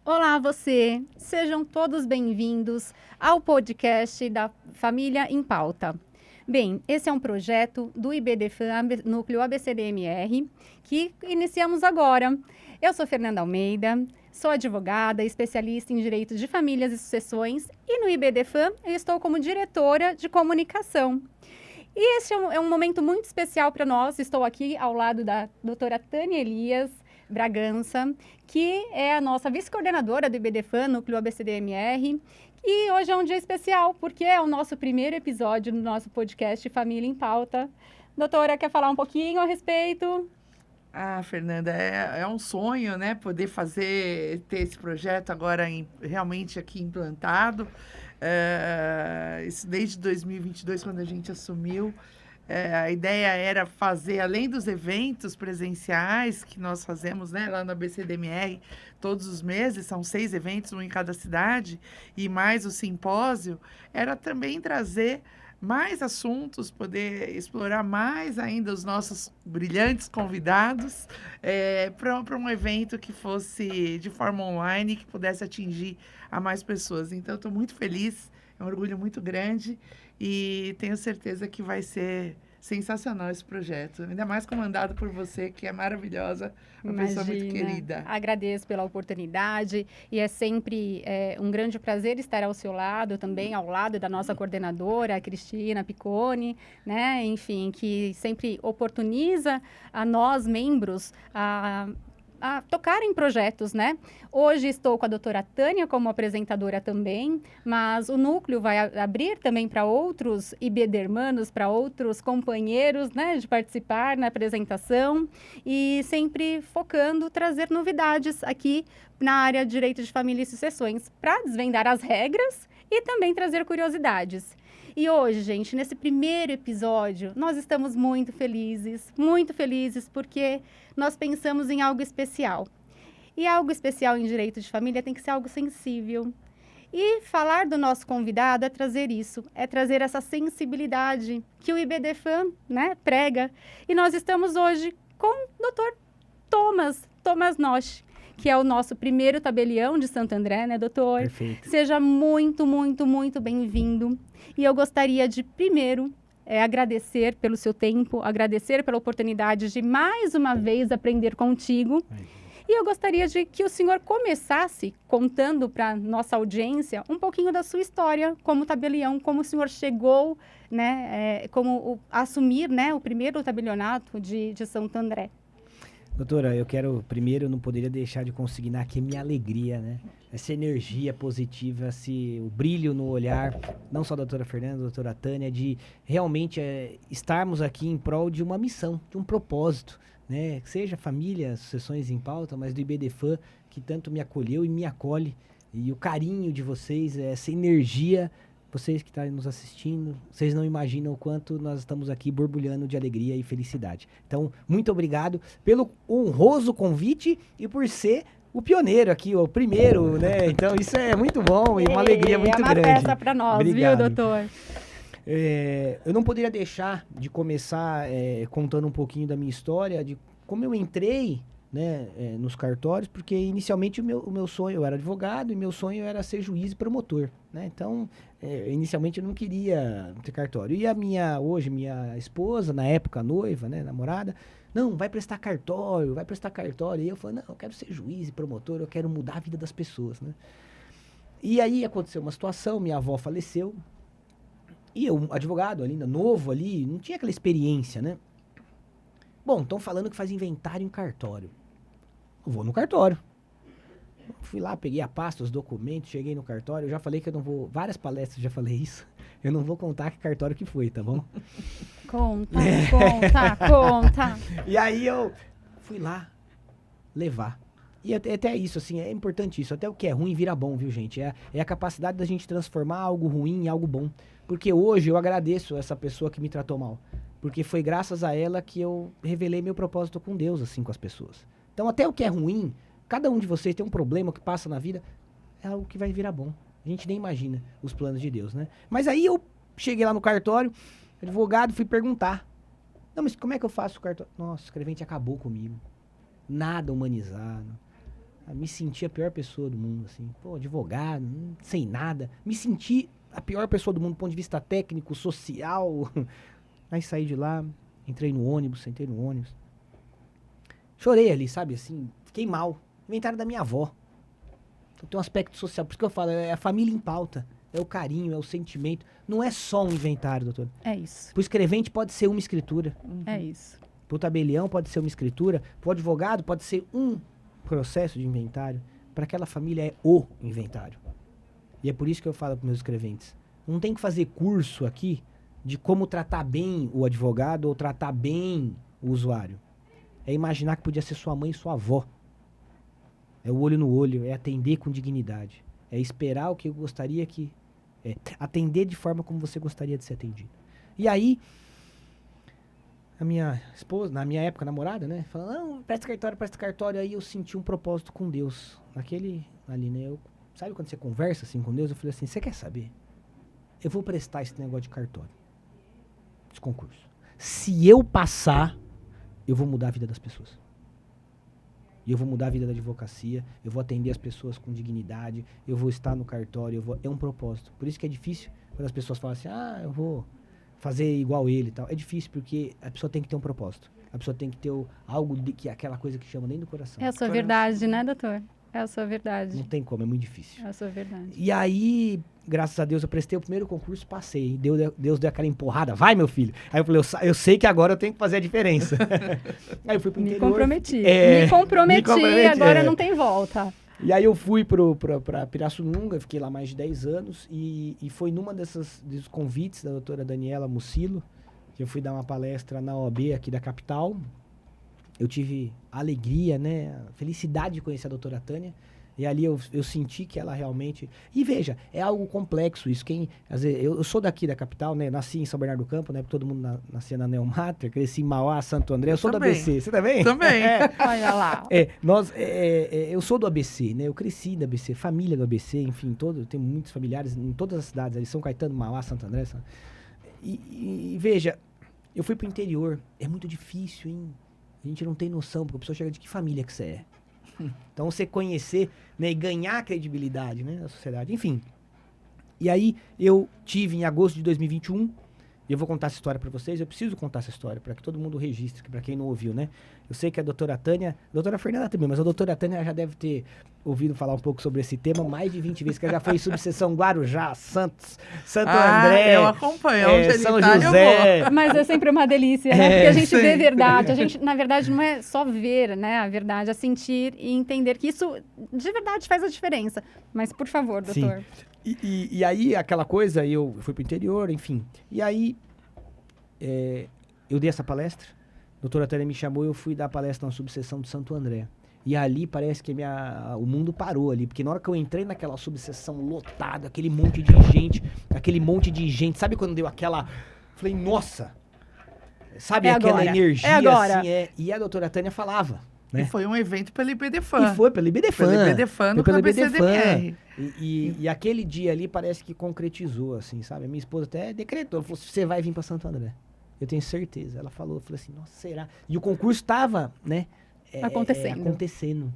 Olá, você! Sejam todos bem-vindos ao podcast da Família em Pauta. Bem, esse é um projeto do IBDFAN, Núcleo ABCDMR, que iniciamos agora. Eu sou Fernanda Almeida, sou advogada, especialista em direito de famílias e sucessões, e no IBDFAN eu estou como diretora de comunicação. E esse é um momento muito especial para nós. Estou aqui ao lado da doutora Tânia Elias Bragança, que é a nossa vice-coordenadora do IBDFAN, Núcleo ABCDMR. E hoje é um dia especial, porque é o nosso primeiro episódio do nosso podcast Família em Pauta. Doutora, quer falar um pouquinho a respeito? Fernanda, é um sonho, né, poder ter esse projeto agora realmente aqui implantado. Isso desde 2022, quando a gente assumiu. A ideia era fazer, além dos eventos presenciais que nós fazemos, né, lá no ABCDMR, todos os meses, são 6 eventos, um em cada cidade, e mais o simpósio, era também trazer mais assuntos, poder explorar mais ainda os nossos brilhantes convidados para um evento que fosse de forma online, que pudesse atingir a mais pessoas. Então, estou muito feliz, é um orgulho muito grande e tenho certeza que vai ser sensacional esse projeto, ainda mais comandado por você, que é maravilhosa, uma pessoa muito querida. Agradeço pela oportunidade e é sempre um grande prazer estar ao seu lado, também ao lado da nossa coordenadora, a Cristina Picconi, né? Enfim, que sempre oportuniza a nós, membros, a tocar em projetos, né? Hoje estou com a doutora Tânia como apresentadora também, mas o núcleo vai abrir também para outros IBDermanos, para outros companheiros, né, de participar na apresentação e sempre focando trazer novidades aqui na área de direito de família e sucessões, para desvendar as regras e também trazer curiosidades. E hoje, gente, nesse primeiro episódio, nós estamos muito felizes, porque nós pensamos em algo especial. E algo especial em direito de família tem que ser algo sensível. E falar do nosso convidado é trazer isso, é trazer essa sensibilidade que o IBDFAN, né, prega. E nós estamos hoje com o Dr. Thomas Nosch, que é o nosso primeiro tabelião de Santo André, né, doutor? Perfeito. Seja muito bem-vindo. E eu gostaria de, primeiro, agradecer pelo seu tempo, agradecer pela oportunidade de, mais uma vez, aprender contigo. E eu gostaria de que o senhor começasse contando para nossa audiência um pouquinho da sua história como tabelião, como o senhor chegou, né, a assumir, né, o primeiro tabelionato de Santo André. Doutora, eu não poderia deixar de consignar aqui minha alegria, né? Essa energia positiva, o brilho no olhar, não só da doutora Fernanda, da doutora Tânia, de realmente estarmos aqui em prol de uma missão, de um propósito, né? Seja família, sucessões em pauta, mas do IBDFAN, que tanto me acolheu e me acolhe, e o carinho de vocês, essa energia. Vocês que estão nos assistindo, vocês não imaginam o quanto nós estamos aqui borbulhando de alegria e felicidade. Então, muito obrigado pelo honroso convite e por ser o pioneiro aqui, o primeiro, né? Então, isso é muito bom e uma alegria muito grande. É uma festa para nós, obrigado. Viu, doutor? Eu não poderia deixar de começar contando um pouquinho da minha história, de como eu entrei, né, nos cartórios, porque inicialmente o meu sonho, eu era advogado e meu sonho era ser juiz e promotor, né? Então, inicialmente eu não queria ter cartório. E minha esposa, na época noiva, né, namorada, não, vai prestar cartório. E eu falei, não, eu quero ser juiz e promotor, eu quero mudar a vida das pessoas, né? E aí aconteceu uma situação, minha avó faleceu, e eu, advogado ainda, novo ali, não tinha aquela experiência, né? Bom, estão falando que faz inventário em cartório. Eu vou no cartório. Fui lá, peguei a pasta, os documentos, cheguei no cartório. Eu já falei que eu não vou... Várias palestras já falei isso. Eu não vou contar que cartório que foi, tá bom? Conta. E aí eu fui lá levar. E até isso, assim, é importante isso. Até o que é ruim vira bom, viu, gente? É a capacidade da gente transformar algo ruim em algo bom. Porque hoje eu agradeço essa pessoa que me tratou mal. Porque foi graças a ela que eu revelei meu propósito com Deus, assim, com as pessoas. Então, até o que é ruim, cada um de vocês tem um problema que passa na vida, é algo que vai virar bom. A gente nem imagina os planos de Deus, né? Mas aí eu cheguei lá no cartório, advogado, fui perguntar. Não, mas como é que eu faço o cartório? Nossa, o escrevente acabou comigo. Nada humanizado. Me senti a pior pessoa do mundo, assim. Pô, advogado, sem nada. Me senti a pior pessoa do mundo do ponto de vista técnico, social. Aí saí de lá, entrei no ônibus, sentei no ônibus. Chorei ali, sabe, assim, fiquei mal. Inventário da minha avó. Então tem um aspecto social, por isso que eu falo, é a família em pauta. É o carinho, é o sentimento. Não é só um inventário, doutor. É isso. Pro escrevente pode ser uma escritura. É isso. Pro tabelião pode ser uma escritura. Pro advogado pode ser um processo de inventário. Para aquela família é o inventário. E é por isso que eu falo para meus escreventes. Não tem que fazer curso aqui de como tratar bem o advogado ou tratar bem o usuário. É imaginar que podia ser sua mãe e sua avó. É o olho no olho, é atender com dignidade. É esperar o que eu gostaria que... atender de forma como você gostaria de ser atendido. E aí, a minha esposa, na minha época namorada, né? Falando, não, presta cartório. Aí eu senti um propósito com Deus. Naquele ali, né? Sabe quando você conversa assim com Deus? Eu falei assim, você quer saber? Eu vou prestar esse negócio de cartório. Esse concurso. Se eu passar, eu vou mudar a vida das pessoas. E eu vou mudar a vida da advocacia, eu vou atender as pessoas com dignidade, eu vou estar no cartório, é um propósito. Por isso que é difícil quando as pessoas falam assim, eu vou fazer igual ele e tal. É difícil porque a pessoa tem que ter um propósito. A pessoa tem que ter algo, que aquela coisa que chama dentro do coração. É a sua verdade, né, doutor? É a sua verdade. Não tem como, é muito difícil. É a sua verdade. E aí, graças a Deus, eu prestei o primeiro concurso, passei. Deus deu aquela empurrada, vai, meu filho. Aí eu falei, eu sei que agora eu tenho que fazer a diferença. Aí eu fui pro interior. Me comprometi, agora não tem volta. E aí eu fui pra Pirassununga, fiquei lá mais de 10 anos, e foi numa desses convites da doutora Daniela Mucilo, que eu fui dar uma palestra na OAB aqui da capital. Eu tive a alegria, né, a felicidade de conhecer a doutora Tânia. E ali eu senti que ela realmente... E veja, é algo complexo isso. Às vezes, eu sou daqui da capital, né? Nasci em São Bernardo do Campo, né? Todo mundo nascia na Neomater. Cresci em Mauá, Santo André. Eu sou do ABC. Você também? Também. Olha lá. Eu sou do ABC, né? Eu cresci do ABC, família do ABC, enfim, eu tenho muitos familiares em todas as cidades ali. São Caetano, Mauá, Santo André. E veja, eu fui pro interior. É muito difícil, hein? A gente não tem noção, porque a pessoa chega de que família que você é. Então, você conhecer, né, e ganhar credibilidade, né, na sociedade. Enfim. E aí, eu tive em agosto de 2021, e eu vou contar essa história para vocês. Eu preciso contar essa história para que todo mundo registre, para quem não ouviu, né? Eu sei que a doutora Tânia, a doutora Fernanda também, mas a doutora Tânia já deve ter ouvido falar um pouco sobre esse tema mais de 20 vezes, que ela já foi em subseção Guarujá, Santo André. Eu acompanho, onde São ele tá, José. Mas é sempre uma delícia, né? Porque a gente vê verdade. A gente, na verdade, não é só ver, né, a verdade, é sentir e entender que isso de verdade faz a diferença. Mas, por favor, doutor. Sim. E aí, aquela coisa, eu fui pro interior, enfim. E aí, eu dei essa palestra, a doutora Tânia me chamou e eu fui dar palestra na subseção de Santo André. E ali parece que o mundo parou ali, porque na hora que eu entrei naquela subseção lotada, aquele monte de gente, sabe quando deu aquela... Falei, nossa! Sabe aquela energia assim? E a doutora Tânia falava, né? E foi um evento pela IBDFAN. E foi pela IBDFAN. Pela IBDFAN no CBCDMR. E aquele dia ali parece que concretizou, assim, sabe? A minha esposa até decretou, ela falou, você vai vir para Santo André. Eu tenho certeza. Ela falou assim, nossa, será? E o concurso estava, né? Acontecendo.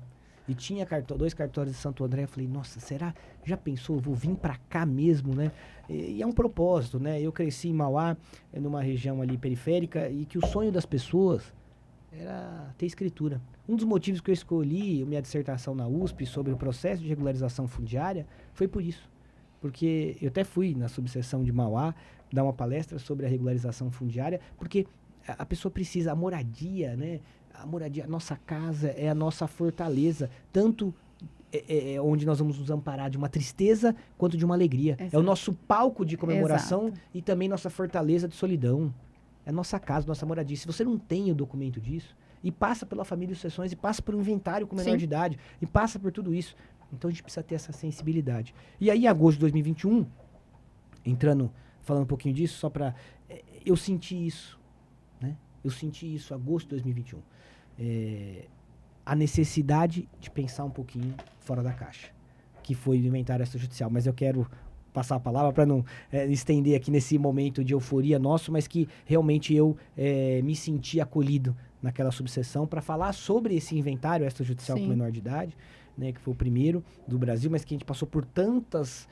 E tinha 2 cartórios de Santo André. Eu falei, nossa, será? Já pensou? Eu vou vir para cá mesmo, né? E é um propósito, né? Eu cresci em Mauá, numa região ali periférica, e que o sonho das pessoas era ter escritura. Um dos motivos que eu escolhi minha dissertação na USP sobre o processo de regularização fundiária foi por isso. Porque eu até fui na subseção de Mauá dar uma palestra sobre a regularização fundiária, porque a pessoa precisa, a moradia, né? A moradia, a nossa casa é a nossa fortaleza, tanto onde nós vamos nos amparar de uma tristeza quanto de uma alegria. Exato. É o nosso palco de comemoração. Exato. E também nossa fortaleza de solidão. É a nossa casa, nossa moradia. Se você não tem o documento disso, e passa pela família de sucessões, e passa por um inventário com menor de idade, e passa por tudo isso, então a gente precisa ter essa sensibilidade. E aí, em agosto de 2021, falando um pouquinho disso, só para... eu senti isso, né? Eu senti isso, agosto de 2021. A necessidade de pensar um pouquinho fora da caixa, que foi o inventário extrajudicial. Mas eu quero passar a palavra para não estender aqui nesse momento de euforia nosso, mas que realmente eu me senti acolhido naquela subseção para falar sobre esse inventário extrajudicial com menor de idade, né, que foi o primeiro do Brasil, mas que a gente passou por tantas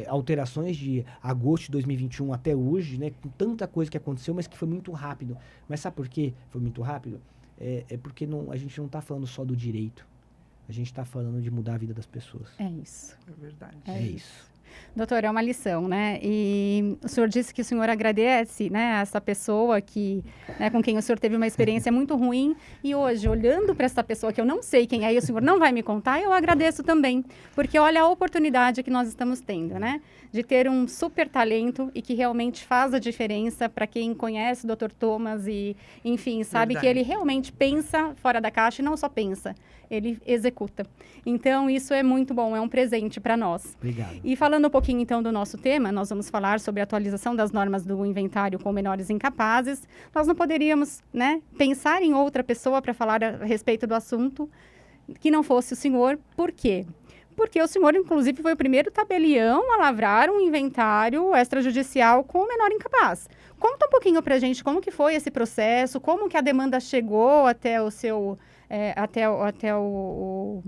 alterações de agosto de 2021 até hoje, né, com tanta coisa que aconteceu, mas que foi muito rápido. Mas sabe por quê foi muito rápido? Porque a gente não está falando só do direito. A gente está falando de mudar a vida das pessoas. É isso. É verdade. É isso. Doutor, é uma lição, né? E o senhor disse que o senhor agradece, né, essa pessoa que, né, com quem o senhor teve uma experiência muito ruim. E hoje, olhando para essa pessoa que eu não sei quem é e o senhor não vai me contar, eu agradeço também. Porque olha a oportunidade que nós estamos tendo, né? De ter um super talento e que realmente faz a diferença para quem conhece o Dr. Thomas e, enfim, sabe que ele realmente pensa fora da caixa e não só pensa, ele executa. Então, isso é muito bom, é um presente para nós. Obrigado. E falando um pouquinho, então, do nosso tema, nós vamos falar sobre a atualização das normas do inventário com menores incapazes. Nós não poderíamos, né, pensar em outra pessoa para falar a respeito do assunto que não fosse o senhor. Por quê? Porque o senhor, inclusive, foi o primeiro tabelião a lavrar um inventário extrajudicial com o menor incapaz. Conta um pouquinho para a gente como que foi esse processo, como que a demanda chegou até o seu... até o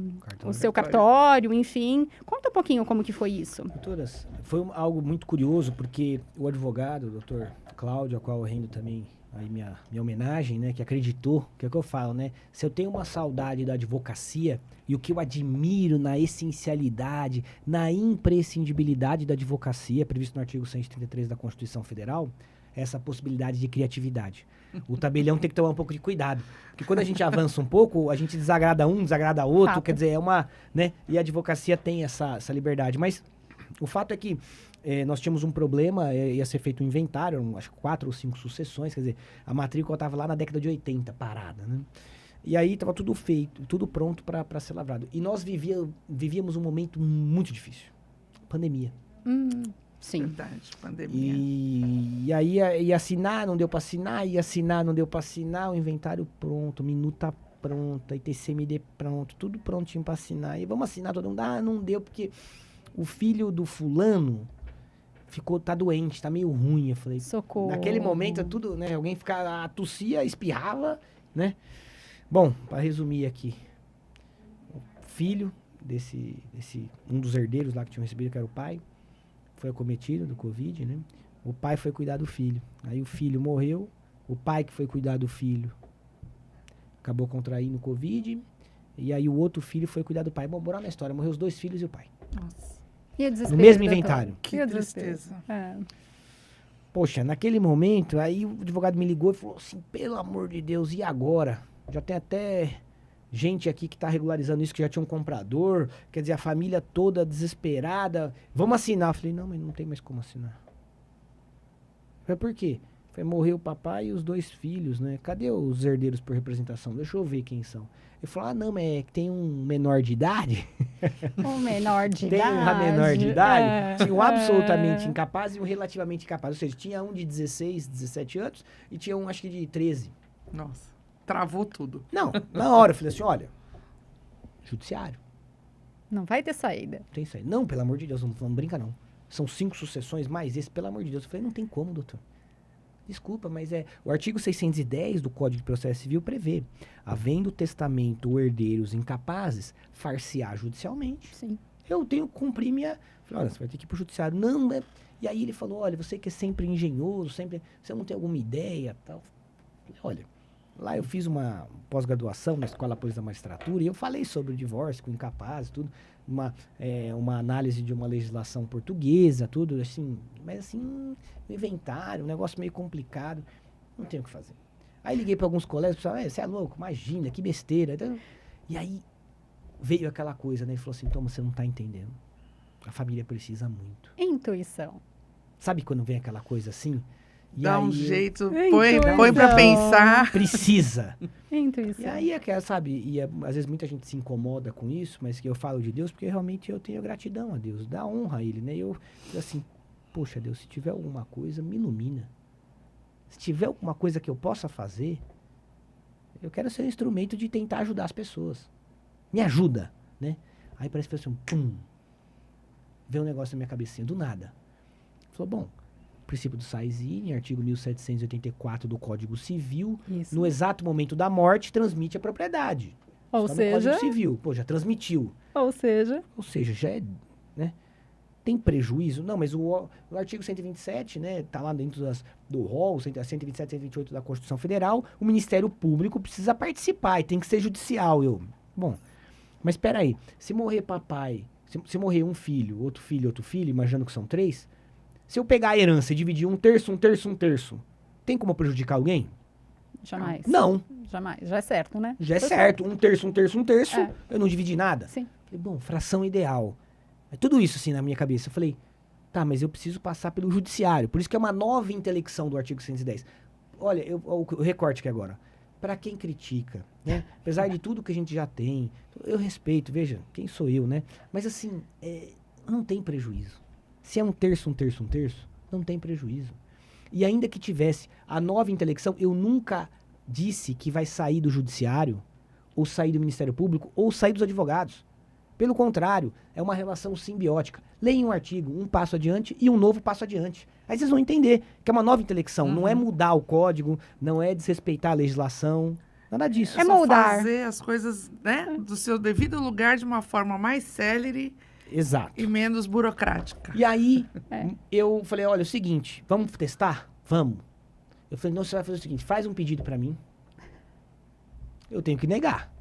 seu cartório, enfim. Conta um pouquinho como que foi isso. Doutoras, foi algo muito curioso, porque o advogado, o doutor Cláudio, a qual eu rendo também aí minha homenagem, né, que acreditou, que é o que eu falo, né, se eu tenho uma saudade da advocacia e o que eu admiro na essencialidade, na imprescindibilidade da advocacia, previsto no artigo 133 da Constituição Federal, essa possibilidade de criatividade. O tabelião tem que tomar um pouco de cuidado, porque quando a gente avança um pouco, a gente desagrada um, desagrada outro, quer dizer, né, e a advocacia tem essa liberdade, mas o fato é que nós tínhamos um problema, ia ser feito um inventário, acho que 4 ou 5 sucessões, quer dizer, a matrícula estava lá na década de 80, parada, né? E aí estava tudo feito, tudo pronto para ser lavrado. E nós vivíamos um momento muito difícil, pandemia. Sim. Verdade, pandemia. E aí ia assinar, não deu para assinar, ia assinar, não deu para assinar, o inventário pronto, minuta pronta, ITCMD pronto, tudo prontinho para assinar. E vamos assinar, todo mundo, não deu porque o filho do fulano tá doente, tá meio ruim. Eu falei, socorro. Naquele momento, tudo, né? Alguém tossia, espirrava, né? Bom, para resumir aqui, o filho um dos herdeiros lá que tinham recebido, que era o pai, foi acometido do Covid, né? O pai foi cuidar do filho. Aí o filho morreu, o pai que foi cuidar do filho acabou contraindo o Covid, e aí o outro filho foi cuidar do pai. Bom, moral na história, morreu os 2 filhos e o pai. Nossa. E no mesmo inventário. Que tristeza. Poxa, naquele momento, aí o advogado me ligou e falou assim, pelo amor de Deus, e agora? Já tem até gente aqui que tá regularizando isso, que já tinha um comprador, quer dizer, a família toda desesperada. Vamos assinar. Eu falei, não, mas não tem mais como assinar. Eu falei, por quê? Eu falei, morreu o papai e os 2 filhos, né? Cadê os herdeiros por representação? Deixa eu ver quem são. Ele falou, não, mas é que tem um menor de idade. Um menor de tem idade. Tem um menor de idade. Tinha um absolutamente incapaz e um relativamente incapaz. Ou seja, tinha um de 16, 17 anos e tinha um, acho que de 13. Nossa, travou tudo. Não, na hora eu falei assim, olha, judiciário. Não vai ter saída. Não tem saída. Não, pelo amor de Deus, não brinca não. São 5 sucessões mais esse, pelo amor de Deus. Eu falei, não tem como, doutor. Desculpa, mas o artigo 610 do Código de Processo Civil prevê, havendo testamento ou herdeiros incapazes, far-se-á judicialmente. Sim. Eu tenho que cumprir minha... Falei, olha, você vai ter que ir pro judiciário. Não, E aí ele falou, olha, você que é sempre engenhoso, você não tem alguma ideia, tal. Olha, lá eu fiz uma pós-graduação na Escola Paulista da Magistratura e eu falei sobre o divórcio com incapazes, tudo. Uma análise de uma legislação portuguesa, tudo, assim, mas assim, inventário, um negócio meio complicado, não tem o que fazer. Aí liguei para alguns colegas, pessoal, você é louco, imagina, que besteira. Então, e aí veio aquela coisa, né? Ele falou assim, Thomas, você não tá entendendo. A família precisa muito. Intuição. Sabe quando vem aquela coisa assim? E dá aí, um jeito, Intuição. põe para pensar. Precisa. Intuição. E aí, sabe, às vezes muita gente se incomoda com isso, mas que eu falo de Deus porque realmente eu tenho gratidão a Deus, dá honra a Ele, né? Eu assim, poxa Deus, se tiver alguma coisa, me ilumina. Se tiver alguma coisa que eu possa fazer, eu quero ser um instrumento de tentar ajudar as pessoas. Me ajuda, né? Aí parece que assim, veio um negócio na minha cabecinha, do nada. Falou, bom, princípio do Saizine, artigo 1784 do Código Civil, Isso. no exato momento da morte, transmite a propriedade. Ou Está no Código seja, Civil. Pô, já transmitiu. ou seja, Já é, né? Tem prejuízo? Não, mas o artigo 127, né, tá lá dentro do rol, 127, 128 da Constituição Federal, o Ministério Público precisa participar e tem que ser judicial. Bom, mas espera aí, se morrer papai, se morrer um filho, outro filho, imaginando que são 3, se eu pegar a herança e dividir um terço, tem como prejudicar alguém? jamais. Não. Jamais. Já é certo, né? Já é Foi certo, um terço, É. eu não dividi nada. Sim. Falei, bom, fração ideal. É tudo isso assim na minha cabeça. Eu falei, tá, mas eu preciso passar pelo judiciário. Por isso que é uma nova intelecção do artigo 110. Olha, o recorte aqui agora. Para quem critica, né? Apesar de tudo que a gente já tem, eu respeito, veja, quem sou eu, né? Mas assim, não tem prejuízo. Se é um terço, não tem prejuízo. E ainda que tivesse a nova intelecção, eu nunca disse que vai sair do judiciário, ou sair do Ministério Público, ou sair dos advogados. Pelo contrário, é uma relação simbiótica. Leem um artigo, um passo adiante e um novo passo adiante. Aí vocês vão entender que é uma nova intelecção. Não é mudar o código, não é desrespeitar a legislação, nada disso. É só moldar. fazer as coisas, né, do seu devido lugar de uma forma mais célere Exato. e menos burocrática. E aí, É. eu falei, olha, é o seguinte, vamos testar? Vamos. Eu falei, não, você vai fazer o seguinte, faz um pedido pra mim. Eu tenho que negar.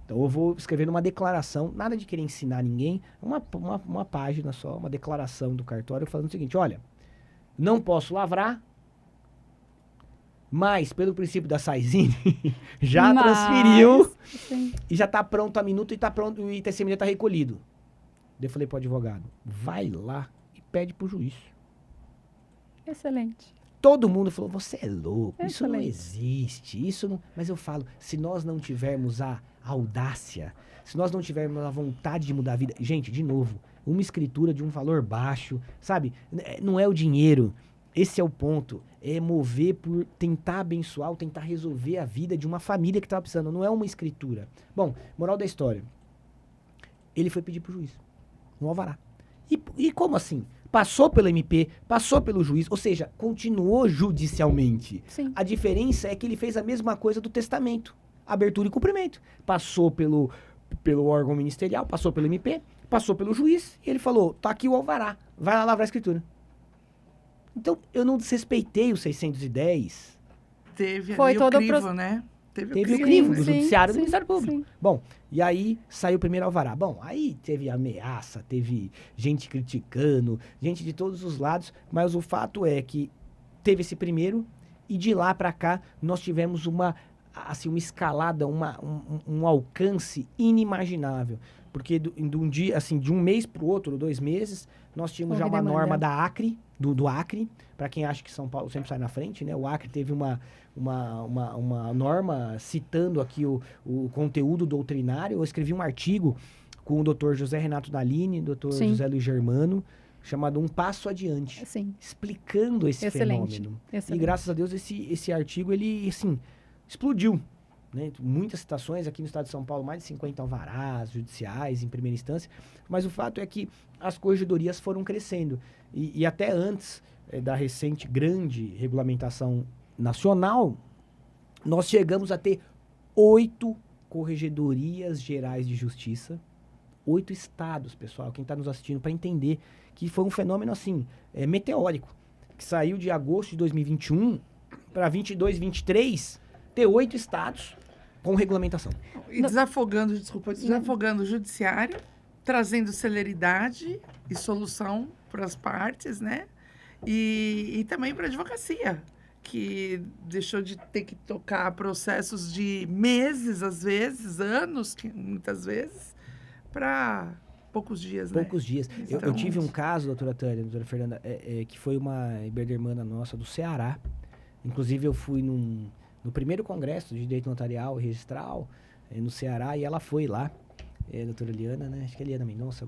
Então eu vou escrever numa declaração, nada de querer ensinar ninguém, uma página só, uma declaração do cartório falando o seguinte, olha, não posso lavrar, mas pelo princípio da Saizine, já Mas, transferiu sim. e já tá pronto a minuta e tá pronto, e esse tá recolhido. Daí eu falei pro advogado, vai lá e pede pro juiz. Excelente. Todo mundo falou, você é louco, isso não Excelente. existe, isso não... Mas eu falo, se nós não tivermos a audácia, se nós não tivermos a vontade de mudar a vida... Gente, de novo, uma escritura de um valor baixo, sabe? Não é o dinheiro, esse é o ponto. É mover por tentar abençoar ou tentar resolver a vida de uma família que estava precisando, não é uma escritura. Bom, moral da história. Ele foi pedir pro juiz, um alvará. E como assim? Passou pelo MP, passou pelo juiz, ou seja, continuou judicialmente. Sim. A diferença é que ele fez a mesma coisa do testamento, abertura e cumprimento. Passou pelo órgão ministerial, passou pelo MP, passou pelo juiz, e ele falou, tá aqui o alvará, vai lá lavrar a escritura. Então, eu não desrespeitei o 610. Teve Foi ali todo o o crivo, né? Teve o Sim, crivo do sim, judiciário e do sim, Ministério Público. sim. Bom, e aí saiu o primeiro alvará. Bom, aí teve ameaça, teve gente criticando, gente de todos os lados, mas o fato é que teve esse primeiro e de lá pra cá nós tivemos uma escalada, um alcance inimaginável. Porque de um mês pro outro, 2 meses, nós tínhamos já Houve uma demanda. norma da Acre, do Acre, para quem acha que São Paulo sempre sai na frente, né? O Acre teve uma norma citando aqui o conteúdo doutrinário. Eu escrevi um artigo com o Dr. José Renato Dalini, Dr. Sim. José Luiz Germano, chamado Um Passo Adiante, Sim. explicando esse Excelente. fenômeno. Excelente. E graças a Deus esse artigo, ele, assim, explodiu. Né? Muitas citações aqui no estado de São Paulo, mais de 50 alvarás judiciais em primeira instância, mas o fato é que as corregedorias foram crescendo. E até antes da recente grande regulamentação nacional, nós chegamos a ter 8 corregedorias gerais de justiça, 8 estados, pessoal, quem está nos assistindo, para entender que foi um fenômeno assim, meteórico, que saiu de agosto de 2021 para 22, 23, ter 8 estados com regulamentação. E desafogando o judiciário, trazendo celeridade e solução para as partes, né? E também para a advocacia, que deixou de ter que tocar processos de meses, às vezes, anos, muitas vezes, para poucos dias, né? Poucos dias. Eu Então, tive um caso, doutora Tânia, doutora Fernanda, que foi uma iberdermana nossa do Ceará. Inclusive, eu fui no primeiro congresso de direito notarial e registral no Ceará, e ela foi lá, doutora Eliana, né? Acho que é Eliana Mendonça,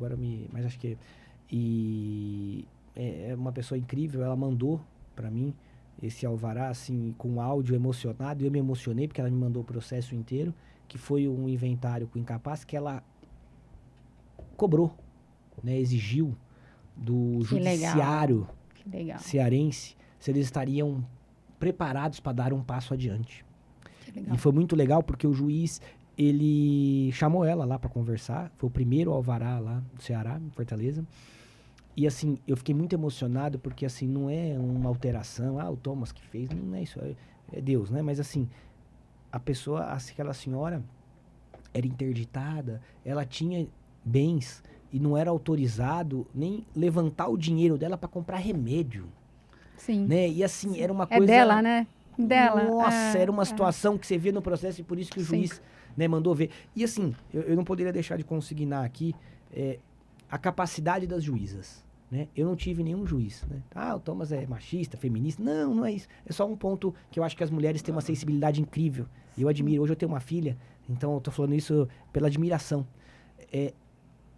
mas acho que... E é uma pessoa incrível, ela mandou para mim esse alvará, assim, com áudio emocionado, e eu me emocionei porque ela me mandou o processo inteiro, que foi um inventário com incapaz que ela cobrou, né? Exigiu do Que judiciário Que legal. cearense se eles estariam preparados para dar um passo adiante. Que legal. E foi muito legal porque o juiz ele chamou ela lá para conversar, foi o primeiro alvará lá do Ceará, em Fortaleza. E assim, eu fiquei muito emocionado porque assim, não é uma alteração, o Thomas que fez, não é isso, é Deus, né? Mas assim, a pessoa, aquela senhora era interditada, ela tinha bens e não era autorizado nem levantar o dinheiro dela para comprar remédio, Sim. né? E assim, era uma É coisa... dela, né? Dela. Nossa, era uma situação que você via no processo e por isso que o juiz, né, mandou ver. E assim, eu não poderia deixar de consignar aqui a capacidade das juízas, né? Eu não tive nenhum juiz, né? O Thomas é machista, feminista. Não, não é isso. É só um ponto que eu acho que as mulheres têm uma sensibilidade incrível. E eu admiro. Hoje eu tenho uma filha, então eu tô falando isso pela admiração.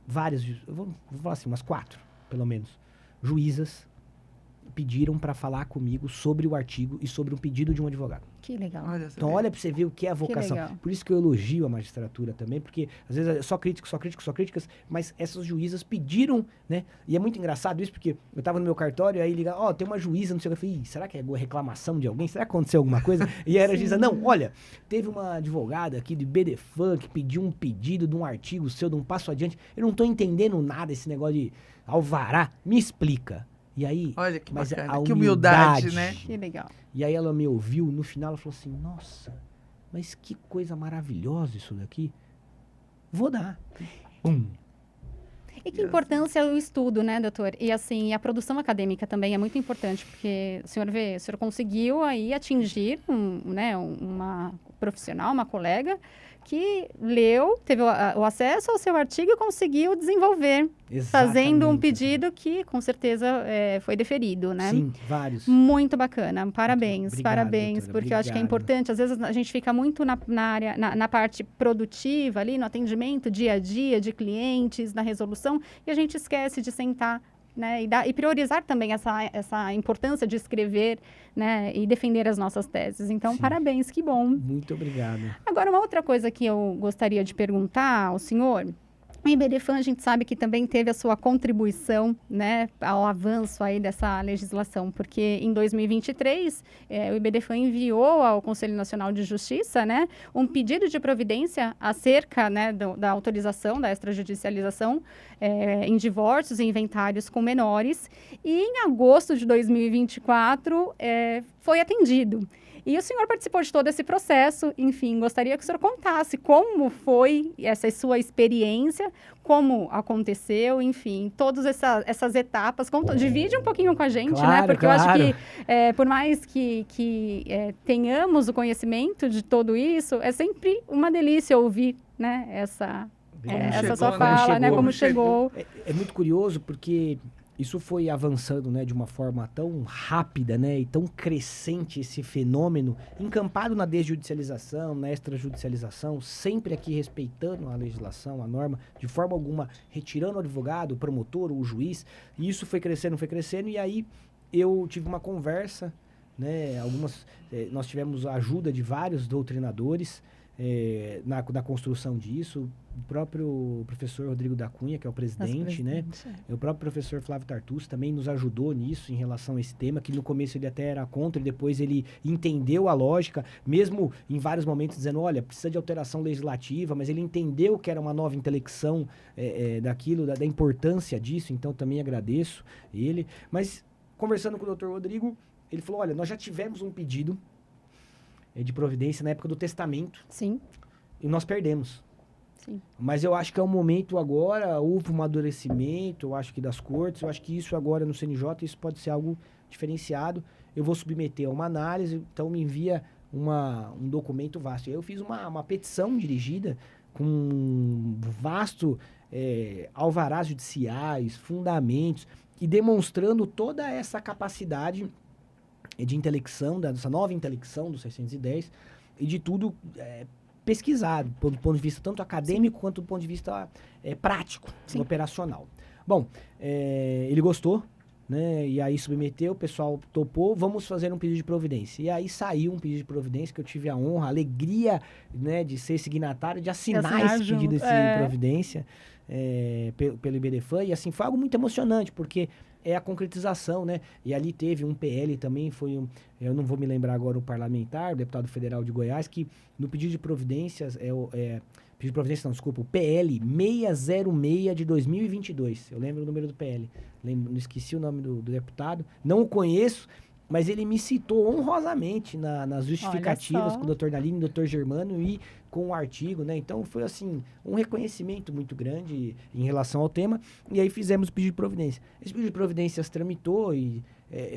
Várias, eu vou falar assim, umas 4, pelo menos, juízas pediram para falar comigo sobre o artigo e sobre um pedido de um advogado. Que legal. Então, olha para você ver o que é a vocação. Por isso que eu elogio a magistratura também, porque às vezes é só críticas, mas essas juízas pediram, né? E é muito engraçado isso, porque eu tava no meu cartório, aí liga, tem uma juíza, não sei o que, eu falei, será que é reclamação de alguém? Será que aconteceu alguma coisa? E aí a juíza, não, olha, teve uma advogada aqui de BDFAN que pediu um pedido de um artigo seu, de um passo adiante. Eu não tô entendendo nada esse negócio de alvará, me explica. E aí, olha que mas bacana, a que humildade, né? Que legal. E aí ela me ouviu, no final ela falou assim, nossa, mas que coisa maravilhosa isso daqui. Vou dar. E que importância é o estudo, né, doutor? E assim, a produção acadêmica também é muito importante, porque o senhor conseguiu aí atingir uma profissional, uma colega, que leu, teve o acesso ao seu artigo e conseguiu desenvolver, fazendo um pedido que, com certeza, foi deferido, né? Sim, vários. Muito bacana. Parabéns, Obrigado, parabéns, doutora, porque eu acho que é importante. Às vezes, a gente fica muito na área, na parte produtiva ali, no atendimento, dia a dia, de clientes, na resolução, e a gente esquece de sentar, né, e priorizar também essa importância de escrever, né, e defender as nossas teses. Então, Sim. Parabéns, que bom. Muito obrigado. Agora, uma outra coisa que eu gostaria de perguntar ao senhor, o IBDFAN, a gente sabe que também teve a sua contribuição, né, ao avanço aí dessa legislação, porque em 2023, o IBDFAN enviou ao Conselho Nacional de Justiça, né, um pedido de providência acerca, né, da autorização, da extrajudicialização em divórcios e inventários com menores, e em agosto de 2024 foi atendido. E o senhor participou de todo esse processo, enfim, gostaria que o senhor contasse como foi essa sua experiência, como aconteceu, enfim, todas essas etapas. Divide um pouquinho com a gente, claro, né? Porque claro. Eu acho que, por mais que tenhamos o conhecimento de tudo isso, é sempre uma delícia ouvir, né, essa sua fala, né? Como chegou. É muito curioso porque isso foi avançando, né, de uma forma tão rápida, né, e tão crescente esse fenômeno, encampado na desjudicialização, na extrajudicialização, sempre aqui respeitando a legislação, a norma, de forma alguma retirando o advogado, o promotor, o juiz, e isso foi crescendo, e aí eu tive uma conversa, né, nós tivemos a ajuda de vários doutrinadores, na construção disso, o próprio professor Rodrigo da Cunha, que é o presidente, né? O próprio professor Flávio Tartucci também nos ajudou nisso em relação a esse tema, que no começo ele até era contra e depois ele entendeu a lógica, mesmo em vários momentos dizendo, olha, precisa de alteração legislativa, mas ele entendeu que era uma nova intelecção daquilo, da importância disso, então também agradeço ele. Mas conversando com o doutor Rodrigo, ele falou, olha, nós já tivemos um pedido de providência na época do testamento. Sim. E nós perdemos. Sim. Mas eu acho que é o momento agora, houve um amadurecimento, eu acho que das cortes, eu acho que isso agora no CNJ, isso pode ser algo diferenciado. Eu vou submeter a uma análise, então me envia um documento vasto. Eu fiz uma petição dirigida com um vasto alvarás judiciais, fundamentos, e demonstrando toda essa capacidade de intelecção, dessa nova intelecção do 610, e de tudo pesquisado, do ponto de vista tanto acadêmico, sim, quanto do ponto de vista prático, operacional. Bom, ele gostou, né, e aí submeteu, o pessoal topou, vamos fazer um pedido de providência. E aí saiu um pedido de providência, que eu tive a honra, a alegria, né, de ser signatário, de assinar esse pedido de providência. pelo IBDFAN, e assim, foi algo muito emocionante, porque é a concretização, né? E ali teve um PL também, eu não vou me lembrar agora o parlamentar, o deputado federal de Goiás, que no pedido de providências, pedido de providência não, desculpa, o PL 606 de 2022, eu lembro o número do PL, não esqueci o nome do deputado, não o conheço, mas ele me citou honrosamente nas justificativas com o Dr. Nalini, o Dr. Germano e com o artigo, né? Então foi assim, um reconhecimento muito grande em relação ao tema, e aí fizemos o pedido de providência. Esse pedido de providências tramitou e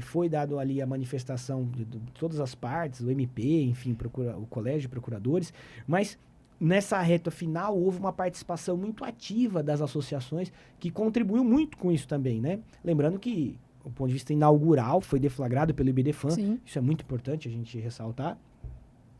foi dado ali a manifestação de todas as partes, o MP, enfim, o Colégio de Procuradores, mas nessa reta final houve uma participação muito ativa das associações que contribuiu muito com isso também, né? Lembrando que o ponto de vista inaugural foi deflagrado pelo IBDFAN. Sim. Isso é muito importante a gente ressaltar.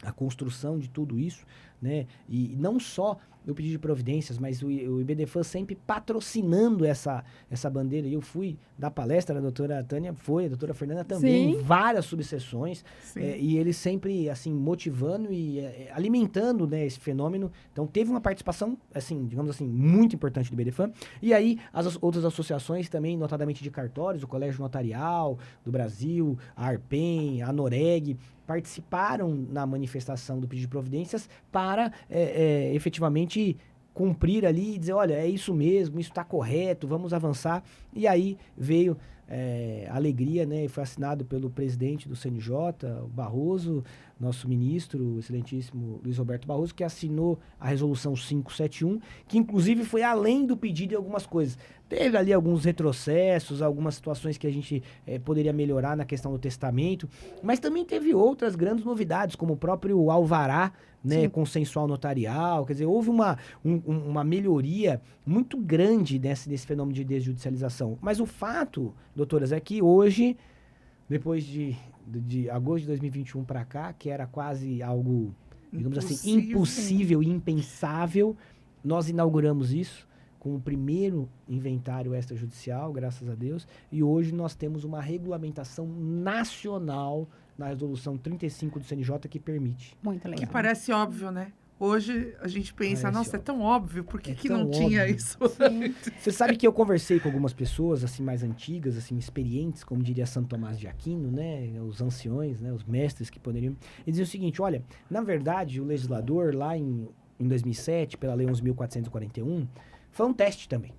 A construção de tudo isso, né? E não só o pedido de providências, mas o IBDFAN sempre patrocinando essa bandeira. E eu fui dar palestra, a doutora Tânia foi, a doutora Fernanda também, em várias subseções. E eles sempre, assim, motivando e alimentando, né, esse fenômeno. Então, teve uma participação, assim, digamos assim, muito importante do IBDFAN. E aí, as outras associações também, notadamente de cartórios, o Colégio Notarial do Brasil, a ARPEN, a Noreg, participaram na manifestação do pedido de providências para efetivamente cumprir ali e dizer, olha, é isso mesmo, isso está correto, vamos avançar. E aí veio a alegria, né? E foi assinado pelo presidente do CNJ, o Barroso, nosso ministro, o excelentíssimo Luiz Roberto Barroso, que assinou a resolução 571, que inclusive foi além do pedido em algumas coisas. Teve ali alguns retrocessos, algumas situações que a gente poderia melhorar na questão do testamento, mas também teve outras grandes novidades, como o próprio alvará, né, consensual notarial. Quer dizer, houve uma melhoria muito grande nesse fenômeno de desjudicialização. Mas o fato, doutoras, é que hoje, depois de agosto de 2021 para cá, que era quase algo, digamos assim, impossível e impensável, nós inauguramos isso com o primeiro inventário extrajudicial, graças a Deus, e hoje nós temos uma regulamentação nacional na resolução 35 do CNJ que permite. Muito legal. Que parece óbvio, né? Hoje a gente pensa, Parece nossa, óbvio. é tão óbvio, por que não tão tinha óbvio. isso? Você sabe que eu conversei com algumas pessoas, assim, mais antigas, assim, experientes, como diria Santo Tomás de Aquino, né? Os anciões, né? Os mestres que poderiam... E diziam o seguinte, olha, na verdade, o legislador, lá em 2007, pela Lei 11.441, foi um teste também.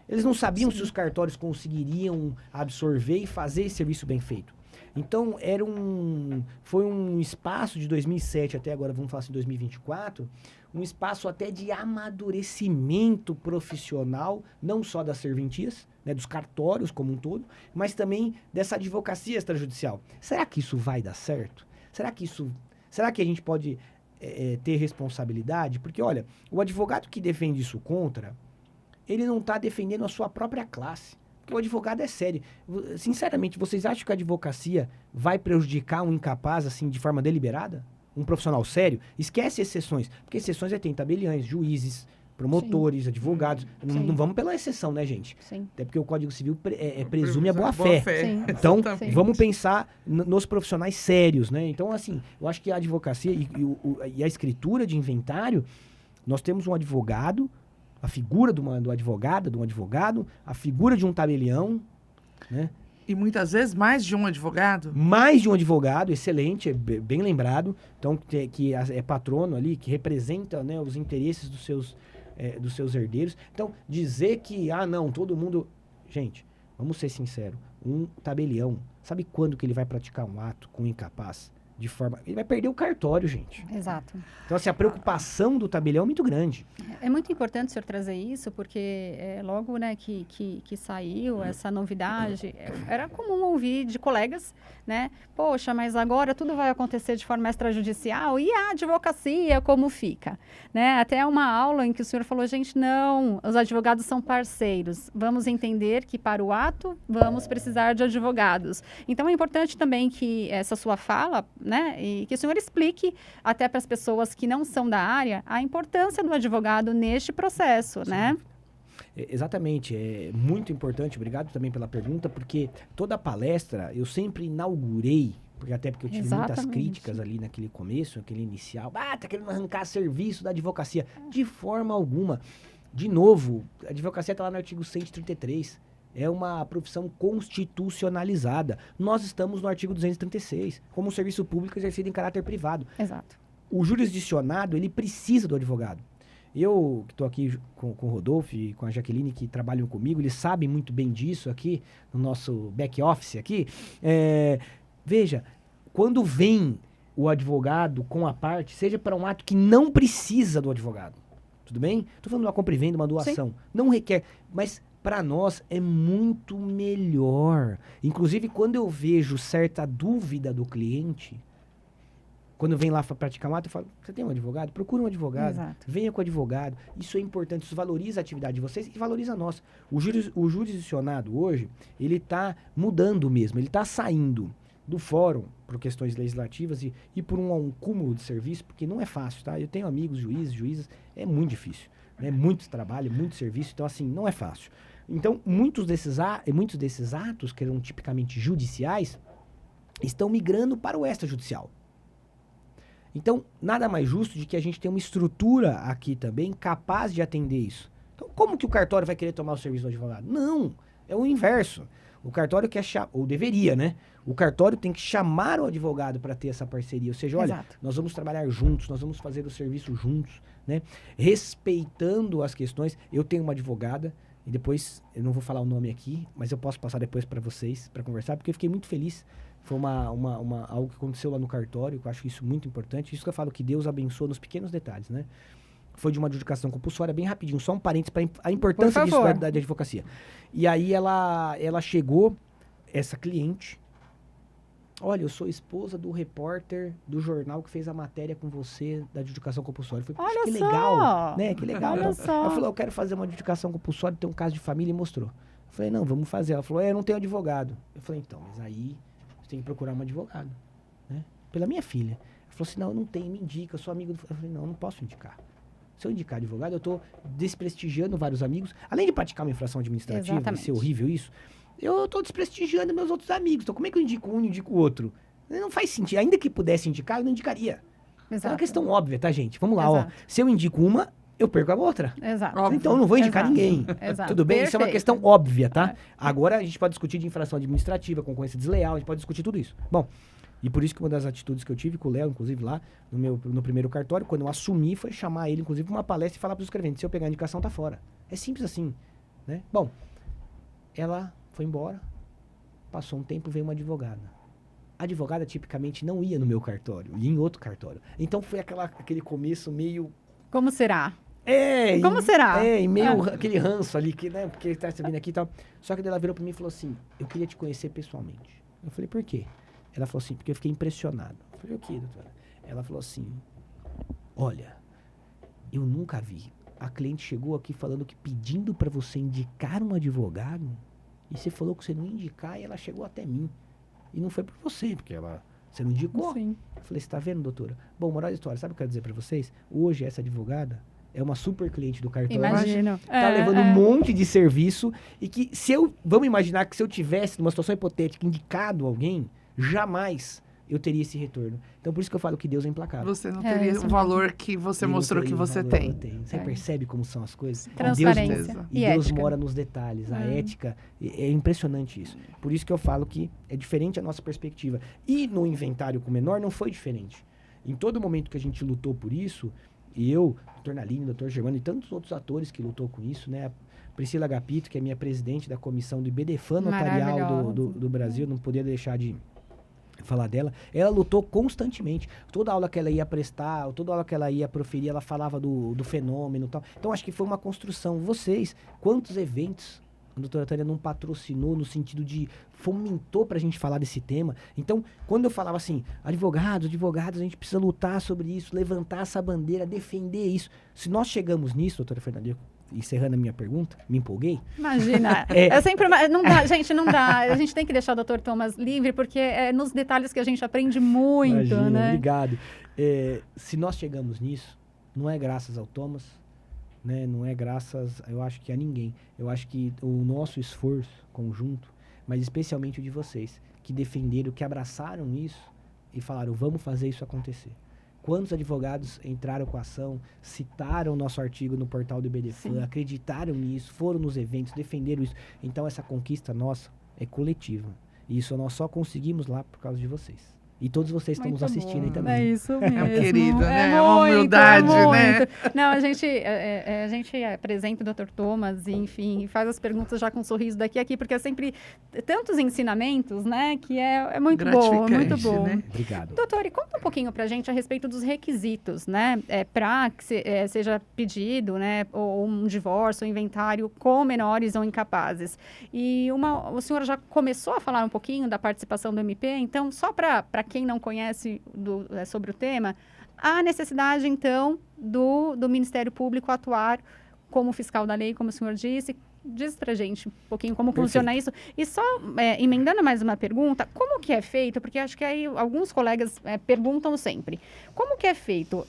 Eles não sabiam se os cartórios conseguiriam absorver e fazer esse serviço bem feito. Então, foi um espaço de 2007 até agora, vamos falar assim, 2024, um espaço até de amadurecimento profissional, não só das serventias, né, dos cartórios como um todo, mas também dessa advocacia extrajudicial. Será que isso vai dar certo? Será que a gente pode ter responsabilidade? Porque, olha, o advogado que defende isso contra, ele não está defendendo a sua própria classe. Porque o advogado é sério. Sinceramente, vocês acham que a advocacia vai prejudicar um incapaz, assim, de forma deliberada? Um profissional sério? Esquece exceções. Porque exceções tem tabeliães, juízes, promotores, advogados. Não vamos pela exceção, né, gente? Sim. Até porque o Código Civil presume a boa-fé. Sim. Então, Exatamente. vamos pensar nos profissionais sérios, né? Então, assim, eu acho que a advocacia e a escritura de inventário, nós temos um advogado, a figura do advogado, a figura de um tabelião, né? E muitas vezes mais de um advogado. Mais de um advogado, excelente, bem lembrado. Então, que é patrono ali, que representa, né, os interesses dos seus herdeiros. Então, dizer que, não, todo mundo... Gente, vamos ser sinceros. Um tabelião, sabe quando que ele vai praticar um ato com um incapaz? Ele vai perder o cartório, gente. Exato. Então, assim, a preocupação do tabelião é muito grande. É muito importante o senhor trazer isso, porque logo, né, que saiu essa novidade, era comum ouvir de colegas, né? Poxa, mas agora tudo vai acontecer de forma extrajudicial, e a advocacia, como fica? Né? Até uma aula em que o senhor falou, gente, não, os advogados são parceiros. Vamos entender que para o ato, vamos precisar de advogados. Então, é importante também que essa sua fala, né, e que o senhor explique até para as pessoas que não são da área a importância do advogado neste processo, Sim. né? Exatamente, é muito importante, obrigado também pela pergunta, porque toda palestra eu sempre inaugurei, porque eu tive muitas críticas ali naquele começo, aquele inicial, tá querendo arrancar serviço da advocacia, de forma alguma. De novo, a advocacia está lá no artigo 133. É uma profissão constitucionalizada. Nós estamos no artigo 236, como um serviço público exercido em caráter privado. Exato. O jurisdicionado, ele precisa do advogado. Eu, que estou aqui com o Rodolfo e com a Jaqueline, que trabalham comigo, eles sabem muito bem disso aqui, no nosso back-office aqui. Veja, quando vem o advogado com a parte, seja para um ato que não precisa do advogado, tudo bem? Estou falando de uma compra e venda, uma doação. Sim. Não requer, mas para nós é muito melhor. Inclusive, quando eu vejo certa dúvida do cliente, quando vem lá para praticar um ato, eu falo, você tem um advogado? Procura um advogado. Exato. Venha com o advogado. Isso é importante, isso valoriza a atividade de vocês e valoriza a nossa. O jurisdicionado hoje, ele está mudando mesmo, ele está saindo do fórum por questões legislativas e por um cúmulo de serviço, porque não é fácil, tá? Eu tenho amigos juízes, é muito difícil. Né? Muito trabalho, muito serviço, então assim, não é fácil. Então, muitos desses atos, que eram tipicamente judiciais, estão migrando para o extrajudicial. Então, nada mais justo de que a gente tenha uma estrutura aqui também capaz de atender isso. Então, como que o cartório vai querer tomar o serviço do advogado? Não, é o inverso. O cartório quer ou deveria, né? O cartório tem que chamar o advogado para ter essa parceria. Ou seja, olha, Exato. Nós vamos trabalhar juntos, nós vamos fazer o serviço juntos, né? Respeitando as questões. Eu tenho uma advogada, e depois, eu não vou falar o nome aqui, mas eu posso passar depois para vocês, para conversar, porque eu fiquei muito feliz. Foi algo que aconteceu lá no cartório, que eu acho isso muito importante. Isso que eu falo, que Deus abençoa nos pequenos detalhes, né? Foi de uma adjudicação compulsória, bem rapidinho, só um parênteses para a importância disso da advocacia. E aí ela chegou, essa cliente, olha, eu sou esposa do repórter do jornal que fez a matéria com você da adjudicação compulsória. Eu falei, que legal, né? Que legal. Olha só. Ela falou, eu quero fazer uma adjudicação compulsória, tem um caso de família, e mostrou. Eu falei, não, vamos fazer. Ela falou, eu não tenho advogado. Eu falei, então, mas aí você tem que procurar um advogado, né? Pela minha filha. Ela falou assim, não, eu não tenho, me indica, eu sou amigo do... Eu falei, não, eu não posso indicar. Se eu indicar advogado, eu estou desprestigiando vários amigos. Além de praticar uma infração administrativa, e ser horrível isso, eu estou desprestigiando meus outros amigos. Então, como é que eu indico um e indico o outro? Não faz sentido. Ainda que pudesse indicar, eu não indicaria. Exato. É uma questão óbvia, tá, gente? Vamos lá, Exato. Ó. Se eu indico uma, eu perco a outra. Exato. Então, eu não vou indicar ninguém. Exato. Tudo bem? Perfeito. Isso é uma questão óbvia, tá? Agora, a gente pode discutir de infração administrativa, concorrência desleal, a gente pode discutir tudo isso. Bom, e por isso que uma das atitudes que eu tive com o Léo, inclusive lá no primeiro cartório, quando eu assumi, foi chamar ele, inclusive, para uma palestra e falar para os escreventes, se eu pegar a indicação, tá fora. É simples assim, né? Bom, ela foi embora, passou um tempo, veio uma advogada. A advogada, tipicamente, não ia no meu cartório, ia em outro cartório. Então, foi aquele começo meio... Como será? Como será? E meio aquele ranço ali, que, né, porque ele tá vindo aqui e tal. Só que ela virou para mim e falou assim, eu queria te conhecer pessoalmente. Eu falei, por quê? Ela falou assim, porque eu fiquei impressionado. Eu falei, o que, doutora? Ela falou assim, olha, eu nunca vi. A cliente chegou aqui falando que pedindo para você indicar um advogado, e você falou que você não ia indicar, e ela chegou até mim. E não foi por você, porque você não indicou. Sim. Eu falei, você tá vendo, doutora? Bom, moral da história, sabe o que eu quero dizer para vocês? Hoje, essa advogada é uma super cliente do cartório. Imagino. Tá levando um monte de serviço, e que vamos imaginar que se eu tivesse, numa situação hipotética, indicado alguém, jamais eu teria esse retorno. Então, por isso que eu falo que Deus é implacável. Você não teria o valor que você mostrou que você tem. Você percebe como são as coisas? Transparência. E Deus mora nos detalhes. A ética, é impressionante isso. Por isso que eu falo que é diferente a nossa perspectiva. E no inventário com o menor não foi diferente. Em todo momento que a gente lutou por isso, e eu, Dr. Nalini, Dr. Germano e tantos outros atores que lutou com isso, né? Priscila Agapito, que é minha presidente da comissão do IBDFAN notarial do Brasil, não podia deixar de falar dela. Ela lutou constantemente. Toda aula que ela ia prestar, toda aula que ela ia proferir, ela falava do fenômeno e tal. Então, acho que foi uma construção. Vocês, quantos eventos a doutora Tânia não patrocinou no sentido de fomentou pra gente falar desse tema? Então, quando eu falava assim, advogados, a gente precisa lutar sobre isso, levantar essa bandeira, defender isso. Se nós chegamos nisso, doutora Fernanda, encerrando a minha pergunta, me empolguei. Imagina. Eu sempre... Não dá, gente, não dá. A gente tem que deixar o Dr. Thomas livre, porque é nos detalhes que a gente aprende muito, Imagina, né? Obrigado. Se nós chegamos nisso, não é graças ao Thomas, né? Não é graças, eu acho que a ninguém. Eu acho que o nosso esforço conjunto, mas especialmente o de vocês, que defenderam, que abraçaram isso e falaram, vamos fazer isso acontecer. quantos advogados entraram com a ação, citaram o nosso artigo no portal do IBDFAN, acreditaram nisso, foram nos eventos, defenderam isso. Então, essa conquista nossa é coletiva. E isso nós só conseguimos lá por causa de vocês. E todos vocês estão nos assistindo aí também. É isso mesmo. É um querido, né? É Uma humildade, né? Não, a gente apresenta o Dr. Thomas, e, enfim, faz as perguntas já com um sorriso daqui a aqui, porque é sempre tantos ensinamentos, né? Que é muito bom, muito bom. Né? Obrigado. Doutor, e conta um pouquinho pra gente a respeito dos requisitos, né? Para que seja pedido, né? Ou um divórcio, um inventário com menores ou incapazes. E o senhor já começou a falar um pouquinho da participação do MP, então, só para quem não conhece sobre o tema, há necessidade, então, do Ministério Público atuar como fiscal da lei, como o senhor disse. Diz pra gente um pouquinho como funciona isso. E só emendando mais uma pergunta, como que é feito? Porque acho que aí alguns colegas perguntam sempre. Como que é feito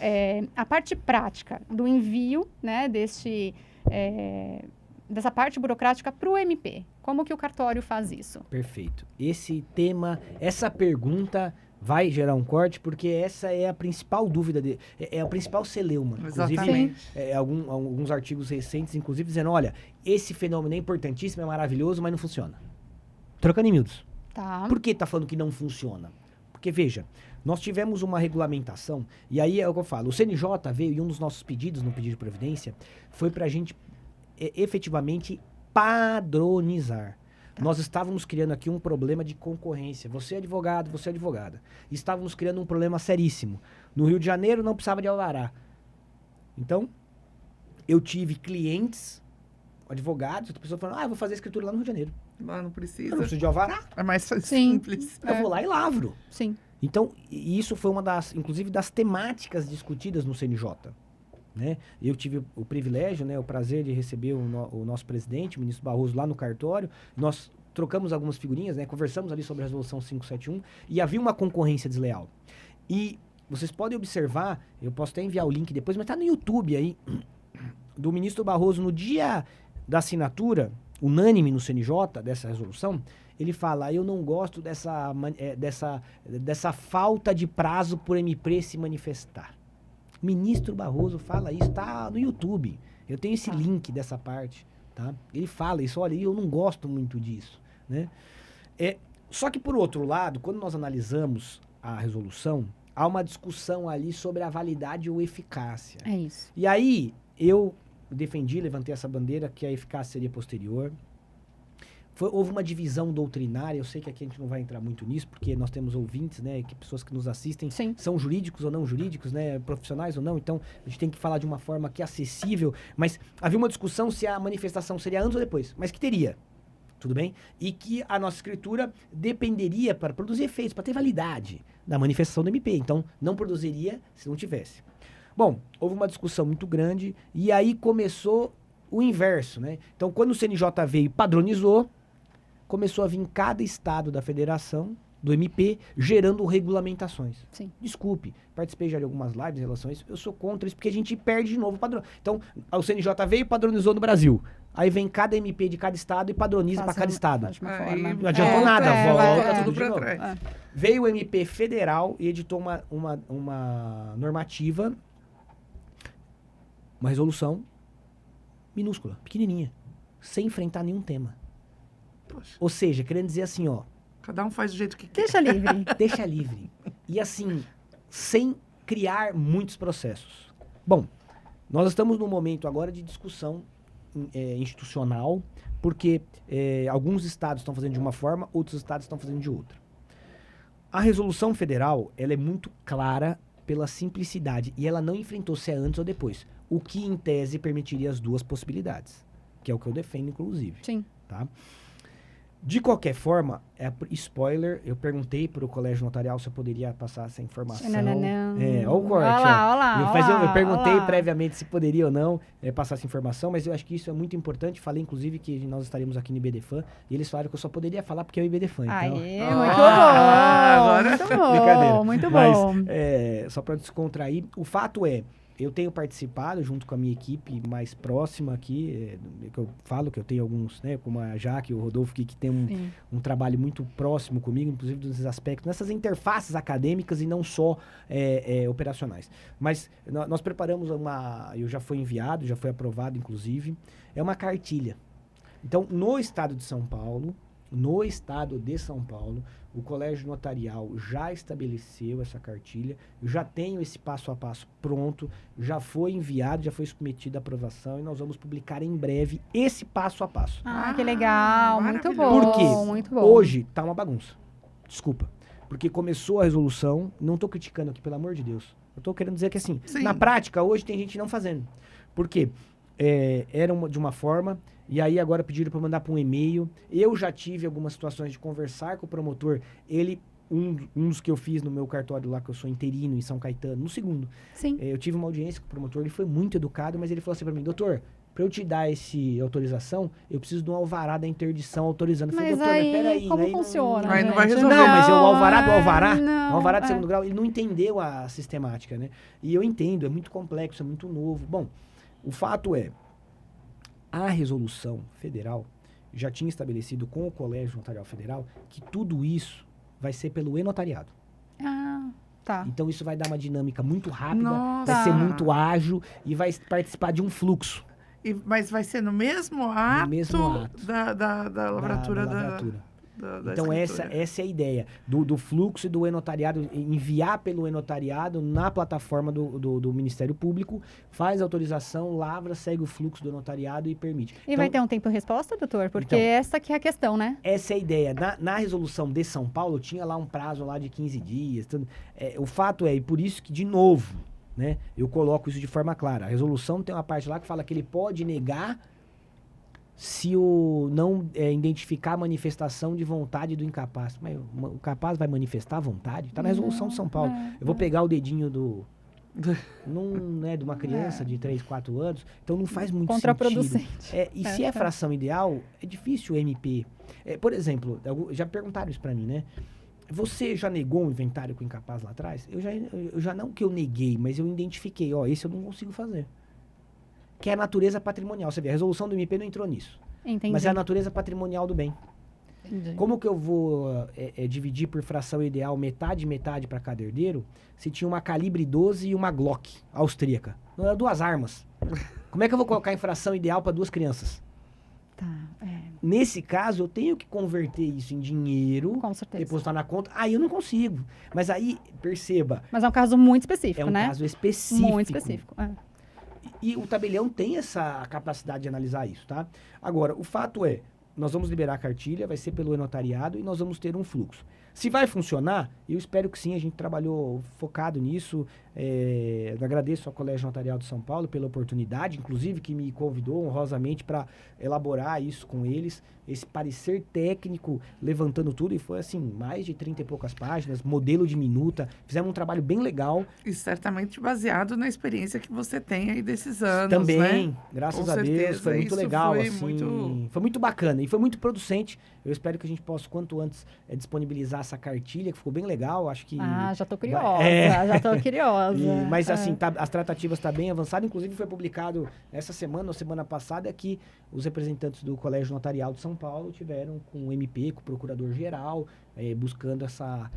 a parte prática do envio, né, dessa parte burocrática para o MP? Como que o cartório faz isso? Perfeito. Essa pergunta vai gerar um corte, porque essa é a principal dúvida dele. É o principal celeuma. Exatamente. Inclusive, alguns artigos recentes, inclusive, dizendo, olha, esse fenômeno é importantíssimo, é maravilhoso, mas não funciona. Trocando em miúdos. Tá. Por que tá falando que não funciona? Porque, veja, nós tivemos uma regulamentação, e aí é o que eu falo, o CNJ veio, e um dos nossos pedidos no pedido de providência, foi pra gente efetivamente padronizar. Nós estávamos criando aqui um problema de concorrência. Você é advogado, você é advogada. Estávamos criando um problema seríssimo. No Rio de Janeiro não precisava de alvará. Então, eu tive clientes, advogados, outra pessoa falando, eu vou fazer a escritura lá no Rio de Janeiro. Lá não Eu precisa. não preciso de alvará. É mais simples. Eu vou lá e lavro. Sim. Então, e isso foi uma inclusive, das temáticas discutidas no CNJ. Né? Eu tive o privilégio, né, o prazer de receber o nosso presidente, o ministro Barroso, lá no cartório. Nós trocamos algumas figurinhas, né, conversamos ali sobre a resolução 571 e havia uma concorrência desleal. E vocês podem observar, eu posso até enviar o link depois, mas está no YouTube aí, do ministro Barroso, no dia da assinatura, unânime no CNJ, dessa resolução, ele fala, eu não gosto dessa falta de prazo por MP se manifestar. O ministro Barroso fala isso, tá no YouTube. Eu tenho esse link dessa parte, tá? Ele fala isso, olha, eu não gosto muito disso, né? Só que, por outro lado, quando nós analisamos a resolução, há uma discussão ali sobre a validade ou eficácia. É isso. E aí, eu levantei essa bandeira que a eficácia seria posterior. Houve uma divisão doutrinária, eu sei que aqui a gente não vai entrar muito nisso, porque nós temos ouvintes, né, pessoas que nos assistem, Sim. são jurídicos ou não jurídicos, né, profissionais ou não, então a gente tem que falar de uma forma que é acessível, mas havia uma discussão se a manifestação seria antes ou depois, mas que teria, tudo bem? E que a nossa escritura dependeria para produzir efeitos, para ter validade da manifestação do MP, então não produziria se não tivesse. Bom, houve uma discussão muito grande e aí começou o inverso, né? Então quando o CNJ veio e padronizou, começou a vir em cada estado da federação, do MP, gerando regulamentações. Sim. Desculpe, participei já de algumas lives em relação a isso, eu sou contra isso, porque a gente perde de novo o padrão. Então, o CNJ veio e padronizou no Brasil. Aí vem cada MP de cada estado e padroniza para cada estado. Não adiantou nada, volta tudo para de trás. novo. Veio o MP federal e editou uma normativa, uma resolução minúscula, pequenininha, sem enfrentar nenhum tema. Poxa. Ou seja, querendo dizer assim, ó, Cada um faz do jeito que quer. Deixa livre. deixa livre. E assim, sem criar muitos processos. Bom, nós estamos num momento agora de discussão institucional, porque alguns estados estão fazendo de uma forma, outros estados estão fazendo de outra. A resolução federal, ela é muito clara pela simplicidade, e ela não enfrentou se é antes ou depois, o que em tese permitiria as duas possibilidades, que é o que eu defendo, inclusive. Sim. Tá? De qualquer forma, spoiler, eu perguntei para o colégio notarial se eu poderia passar essa informação. Não. Olha o corte. Olha lá, Eu perguntei previamente se poderia ou não passar essa informação, mas eu acho que isso é muito importante. Falei, inclusive, que nós estaremos aqui no IBDFAN, e eles falaram que eu só poderia falar porque é o IBDFAN. Então... Aê, agora... muito bom. Brincadeira. Muito Mas, bom. só para descontrair, o fato é eu tenho participado junto com a minha equipe mais próxima aqui, que eu falo que eu tenho alguns, né, como a Jaque e o Rodolfo, que tem um trabalho muito próximo comigo, inclusive nesses aspectos, nessas interfaces acadêmicas e não só operacionais. Mas nós preparamos eu já foi enviado, já foi aprovado, inclusive, é uma cartilha. Então, no estado de São Paulo, o Colégio Notarial já estabeleceu essa cartilha, eu já tenho esse passo a passo pronto, já foi enviado, já foi submetido à aprovação e nós vamos publicar em breve esse passo a passo. Que legal, muito bom. Por quê? Muito bom. Hoje tá uma bagunça. Desculpa. Porque começou a resolução, não tô criticando aqui, pelo amor de Deus. Eu tô querendo dizer que assim, na prática, hoje tem gente não fazendo. Por quê? Era de uma forma, e aí agora pediram para mandar para um e-mail. Eu já tive algumas situações de conversar com o promotor. Ele, um dos que eu fiz no meu cartório lá, que eu sou interino em São Caetano, no segundo. Sim. Eu tive uma audiência com o promotor, ele foi muito educado, mas ele falou assim para mim, doutor, para eu te dar essa autorização, eu preciso de um alvará da interdição autorizando. Eu falei, Mas doutor, aí, peraí, como aí funciona? Aí não vai resolver. Não, mas o alvará do alvará, não, o alvará de segundo grau, ele não entendeu a sistemática, né? E eu entendo, é muito complexo, é muito novo. Bom, o fato é, a resolução federal já tinha estabelecido com o Colégio Notarial Federal que tudo isso vai ser pelo e-notariado. Tá. Então isso vai dar uma dinâmica muito rápida, Nossa. vai ser muito ágil e vai participar de um fluxo. Mas vai ser no mesmo ato, da lavratura Da da lavratura. da Então escritura. essa é a ideia do fluxo e do e-notariado, enviar pelo e-notariado na plataforma do Ministério Público, faz a autorização, lavra, segue o fluxo do notariado e permite. E vai ter um tempo de resposta, doutor? Porque Então, essa que é a questão, né? Essa é a ideia. Na resolução de São Paulo, tinha lá um prazo lá de 15 dias. O fato é, e por isso que, de novo, né, eu coloco isso de forma clara. A resolução tem uma parte lá que fala que ele pode negar se não identificar a manifestação de vontade do incapaz. Mas o capaz vai manifestar a vontade? Está na resolução de São Paulo. Eu vou pegar o dedinho de uma criança de 3, 4 anos, então não faz muito Contraproducente. sentido. Se é fração ideal, é difícil o MP. Por exemplo, já perguntaram isso para mim, né? Você já negou um inventário com incapaz lá atrás? Eu já não que eu neguei, mas eu identifiquei, esse eu não consigo fazer. Que é a natureza patrimonial. Você vê, a resolução do MP não entrou nisso. Entendi. Mas é a natureza patrimonial do bem. Entendi. Como que eu vou dividir por fração ideal metade para cada herdeiro se tinha uma calibre 12 e uma Glock austríaca? Não eram 2 armas. Como é que eu vou colocar em fração ideal para 2 crianças? Tá, Nesse caso, eu tenho que converter isso em dinheiro, com certeza. depositar na conta. Aí eu não consigo. Mas aí, perceba, Mas é um caso muito específico, é um né? caso específico. Muito específico. E o tabelião tem essa capacidade de analisar isso, tá? Agora, o fato é, nós vamos liberar a cartilha, vai ser pelo e-notariado e nós vamos ter um fluxo. Se vai funcionar, eu espero que sim, a gente trabalhou focado nisso. Eu agradeço ao Colégio Notarial de São Paulo pela oportunidade, inclusive que me convidou honrosamente para elaborar isso com eles, esse parecer técnico, levantando tudo, e foi assim, mais de 30 e poucas páginas, modelo de minuta, fizemos um trabalho bem legal. E certamente baseado na experiência que você tem aí desses anos, Também, né? graças Com a Deus, certeza, foi muito isso legal, foi assim, foi muito bacana e foi muito producente. Eu espero que a gente possa, quanto antes, disponibilizar essa cartilha, que ficou bem legal, acho que... Já tô curiosa, já tô curiosa. Mas assim, as tratativas estão bem avançadas, inclusive foi publicado essa semana ou semana passada que os representantes do Colégio Notarial de São Paulo tiveram com o MP, com o Procurador-Geral, buscando essa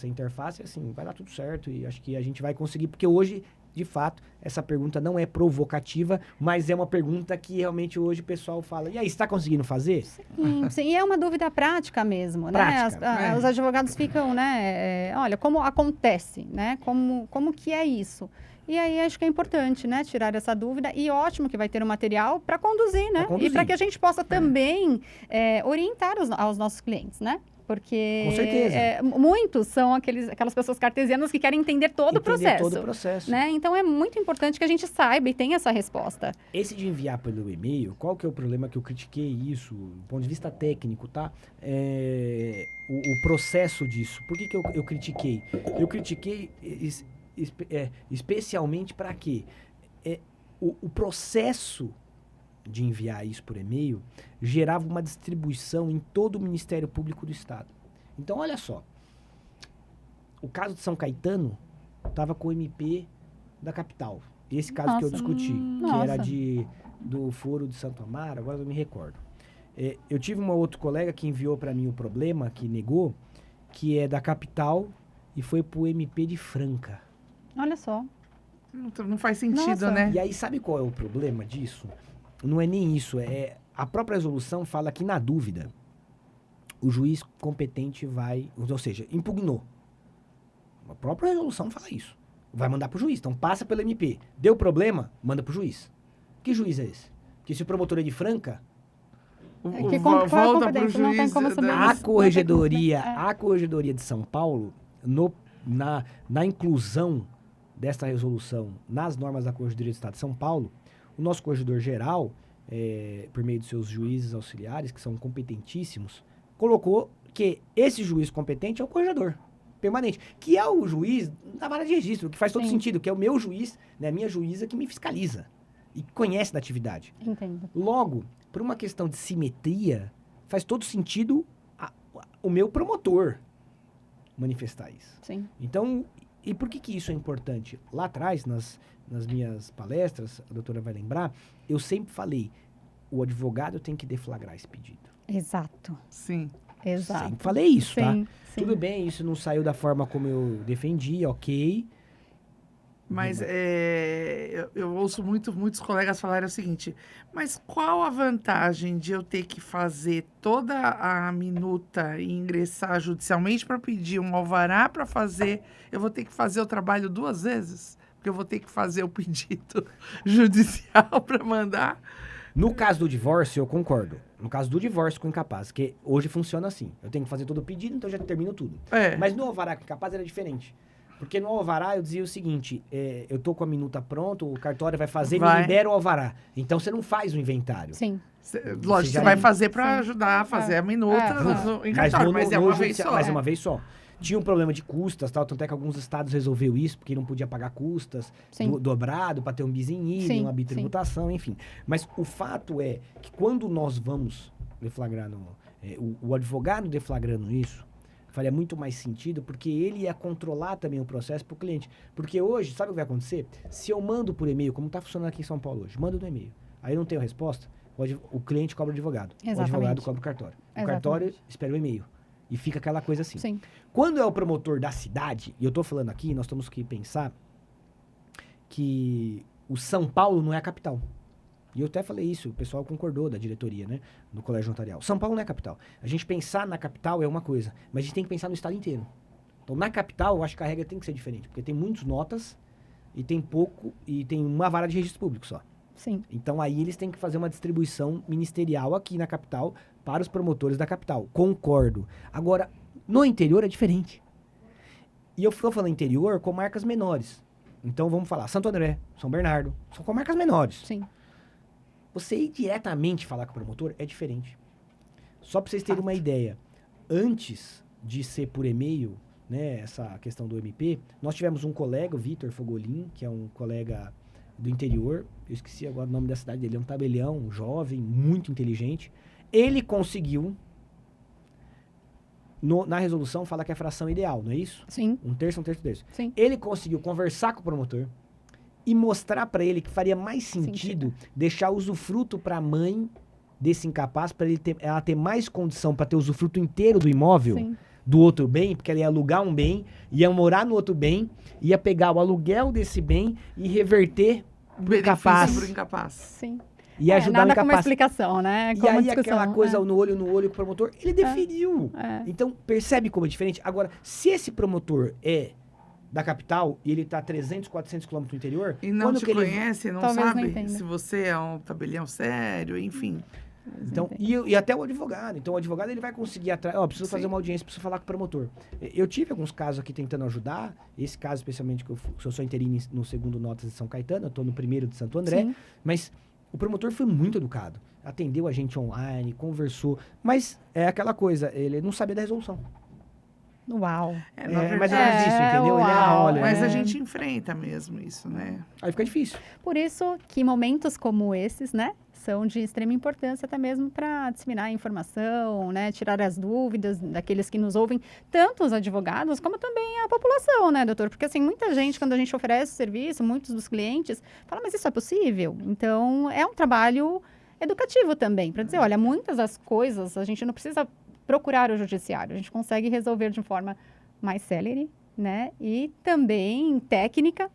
interface, assim, vai dar tudo certo e acho que a gente vai conseguir, porque hoje, de fato, essa pergunta não é provocativa, mas é uma pergunta que realmente hoje o pessoal fala, e aí, você está conseguindo fazer? Sim, e é uma dúvida prática mesmo, Prática, né? Os advogados ficam, né? Olha, como acontece, né? Como que é isso? E aí acho que é importante, né, tirar essa dúvida e ótimo que vai ter um material para conduzir, né? E para que a gente possa também orientar aos nossos clientes, né? Porque Com certeza. Muitos são aquelas pessoas cartesianas que querem entender todo o processo. Todo o processo. Né? Então é muito importante que a gente saiba e tenha essa resposta. Esse de enviar pelo e-mail, qual que é o problema que eu critiquei isso, do ponto de vista técnico, tá? O processo disso. Por que eu critiquei? Eu critiquei especialmente para quê? O processo de enviar isso por e-mail gerava uma distribuição em todo o Ministério Público do Estado. Então, olha só. O caso de São Caetano estava com o MP da capital. esse caso que eu Nossa. discuti, que Nossa. era do foro de Santo Amaro, agora eu me recordo. Eu tive um outro colega que enviou para mim o problema, que negou, que é da capital e foi pro MP de Franca. Olha só. Não faz sentido, Nossa. né? E aí, sabe qual é o problema disso? Não é nem isso, a própria resolução fala que, na dúvida, o juiz competente vai, ou seja, impugnou. A própria resolução fala isso. Vai mandar pro juiz. Então, passa pelo MP. Deu problema, manda pro juiz. Que juiz é esse? Porque se o promotor é de Franca, Que qual é a volta pro competência? Não tem juiz como saber da- isso. a corregedoria, É. a corregedoria de São Paulo, na inclusão desta resolução nas normas da Corregedoria do Estado de São Paulo, o nosso corregedor geral, por meio dos seus juízes auxiliares, que são competentíssimos, colocou que esse juiz competente é o corregedor permanente, que é o juiz da vara de registro, que faz todo Sim. sentido, que é o meu juiz, né, a minha juíza que me fiscaliza e conhece da atividade. Entendo. Logo, por uma questão de simetria, faz todo sentido o meu promotor manifestar isso. Sim. Então, e por que isso é importante? Lá atrás, nas minhas palestras, a doutora vai lembrar, eu sempre falei, o advogado tem que deflagrar esse pedido. Exato. Sim. Exato. Sempre falei isso, tá? Sim, sim. Tudo bem, isso não saiu da forma como eu defendi, ok. Mas eu ouço muitos colegas falarem o seguinte, mas qual a vantagem de eu ter que fazer toda a minuta e ingressar judicialmente para pedir um alvará para fazer, eu vou ter que fazer o trabalho 2 vezes? Porque eu vou ter que fazer o pedido judicial para mandar? No caso do divórcio, eu concordo. No caso do divórcio com incapaz, que hoje funciona assim. Eu tenho que fazer todo o pedido, então eu já termino tudo. É. Mas no alvará com incapaz era diferente. Porque no alvará eu dizia o seguinte, eu tô com a minuta pronta, o cartório vai fazer, me libera o alvará. Então você não faz o inventário. Sim. Lógico, já você vai Sim. fazer para Sim. ajudar a fazer a minuta em Mas, cartório, mas é uma vez judicial- só. mas é uma vez só. Tinha um problema de custas, tal, tanto é que alguns estados resolveu isso, porque não podia pagar custas Sim. dobrado para ter um bis in idem, Sim, uma bitributação, enfim. Mas o fato é que quando nós vamos deflagrar, o advogado deflagrando isso, faria muito mais sentido, porque ele ia controlar também o processo para o cliente. Porque hoje, sabe o que vai acontecer? Se eu mando por e-mail, como está funcionando aqui em São Paulo hoje, mando no e-mail, aí eu não tenho resposta, o cliente cobra o advogado. O advogado Exatamente. cobra o cartório. O Exatamente. cartório espera o e-mail. E fica aquela coisa assim. Sim. Quando é o promotor da cidade, e eu tô falando aqui, nós temos que pensar que o São Paulo não é a capital. E eu até falei isso, o pessoal concordou da diretoria, né? Do Colégio Notarial. São Paulo não é a capital. A gente pensar na capital é uma coisa, mas a gente tem que pensar no estado inteiro. Então, na capital, eu acho que a regra tem que ser diferente, porque tem muitas notas e tem uma vara de registro público só. Sim. Então, aí eles têm que fazer uma distribuição ministerial aqui na capital para os promotores da capital. Concordo. Agora, no interior é diferente. E eu estou falando interior com marcas menores. Então, vamos falar Santo André, São Bernardo, são com marcas menores. Sim. Você ir diretamente falar com o promotor é diferente. Só para vocês terem uma ideia, antes de ser por e-mail, né, essa questão do MP, nós tivemos um colega, o Vitor Fogolin, que é um colega do interior, eu esqueci agora o nome da cidade dele, é um tabelião, um jovem, muito inteligente. Ele conseguiu, na resolução fala que é a fração ideal, não é isso? Sim. 1/3, 1/3, 1/3. Sim. Ele conseguiu conversar com o promotor e mostrar para ele que faria mais sentido deixar usufruto para a mãe desse incapaz, para ela ter mais condição para ter usufruto inteiro do imóvel, Sim. do outro bem, porque ela ia alugar um bem, ia morar no outro bem, ia pegar o aluguel desse bem e reverter pro incapaz. Pro incapaz. Sim. E ajudar o nada como incapaz. explicação, né? E Como aí discussão. aquela coisa no olho com o promotor, ele definiu. É. Então, percebe como é diferente? Agora, se esse promotor é da capital e ele tá 300, 400 quilômetros do interior... E não quando te que ele- conhece, não Talvez não sabe entenda. se você é um tabelião sério, enfim. Então, e até o advogado. Então, o advogado ele vai conseguir atrás. Ó, preciso fazer uma audiência, preciso falar com o promotor. Eu tive alguns casos aqui tentando ajudar. Esse caso, especialmente, que eu sou interino no 2º Notas de São Caetano, eu tô no 1º de Santo André. Sim. Mas o promotor foi muito educado. Atendeu a gente online, conversou. Mas é aquela coisa, ele não sabia da resolução. Uau. Na mais ou menos isso, entendeu? Uau, Olha, Mas a gente enfrenta mesmo isso, né? aí fica difícil. Por isso que momentos como esses, né, são de extrema importância até mesmo para disseminar a informação, né, tirar as dúvidas daqueles que nos ouvem, tanto os advogados como também a população, né, doutor? Porque assim, muita gente, quando a gente oferece o serviço, muitos dos clientes falam, mas isso é possível? Então, é um trabalho educativo também, para dizer, olha, muitas das coisas a gente não precisa procurar o judiciário, a gente consegue resolver de forma mais célere, né, e também técnica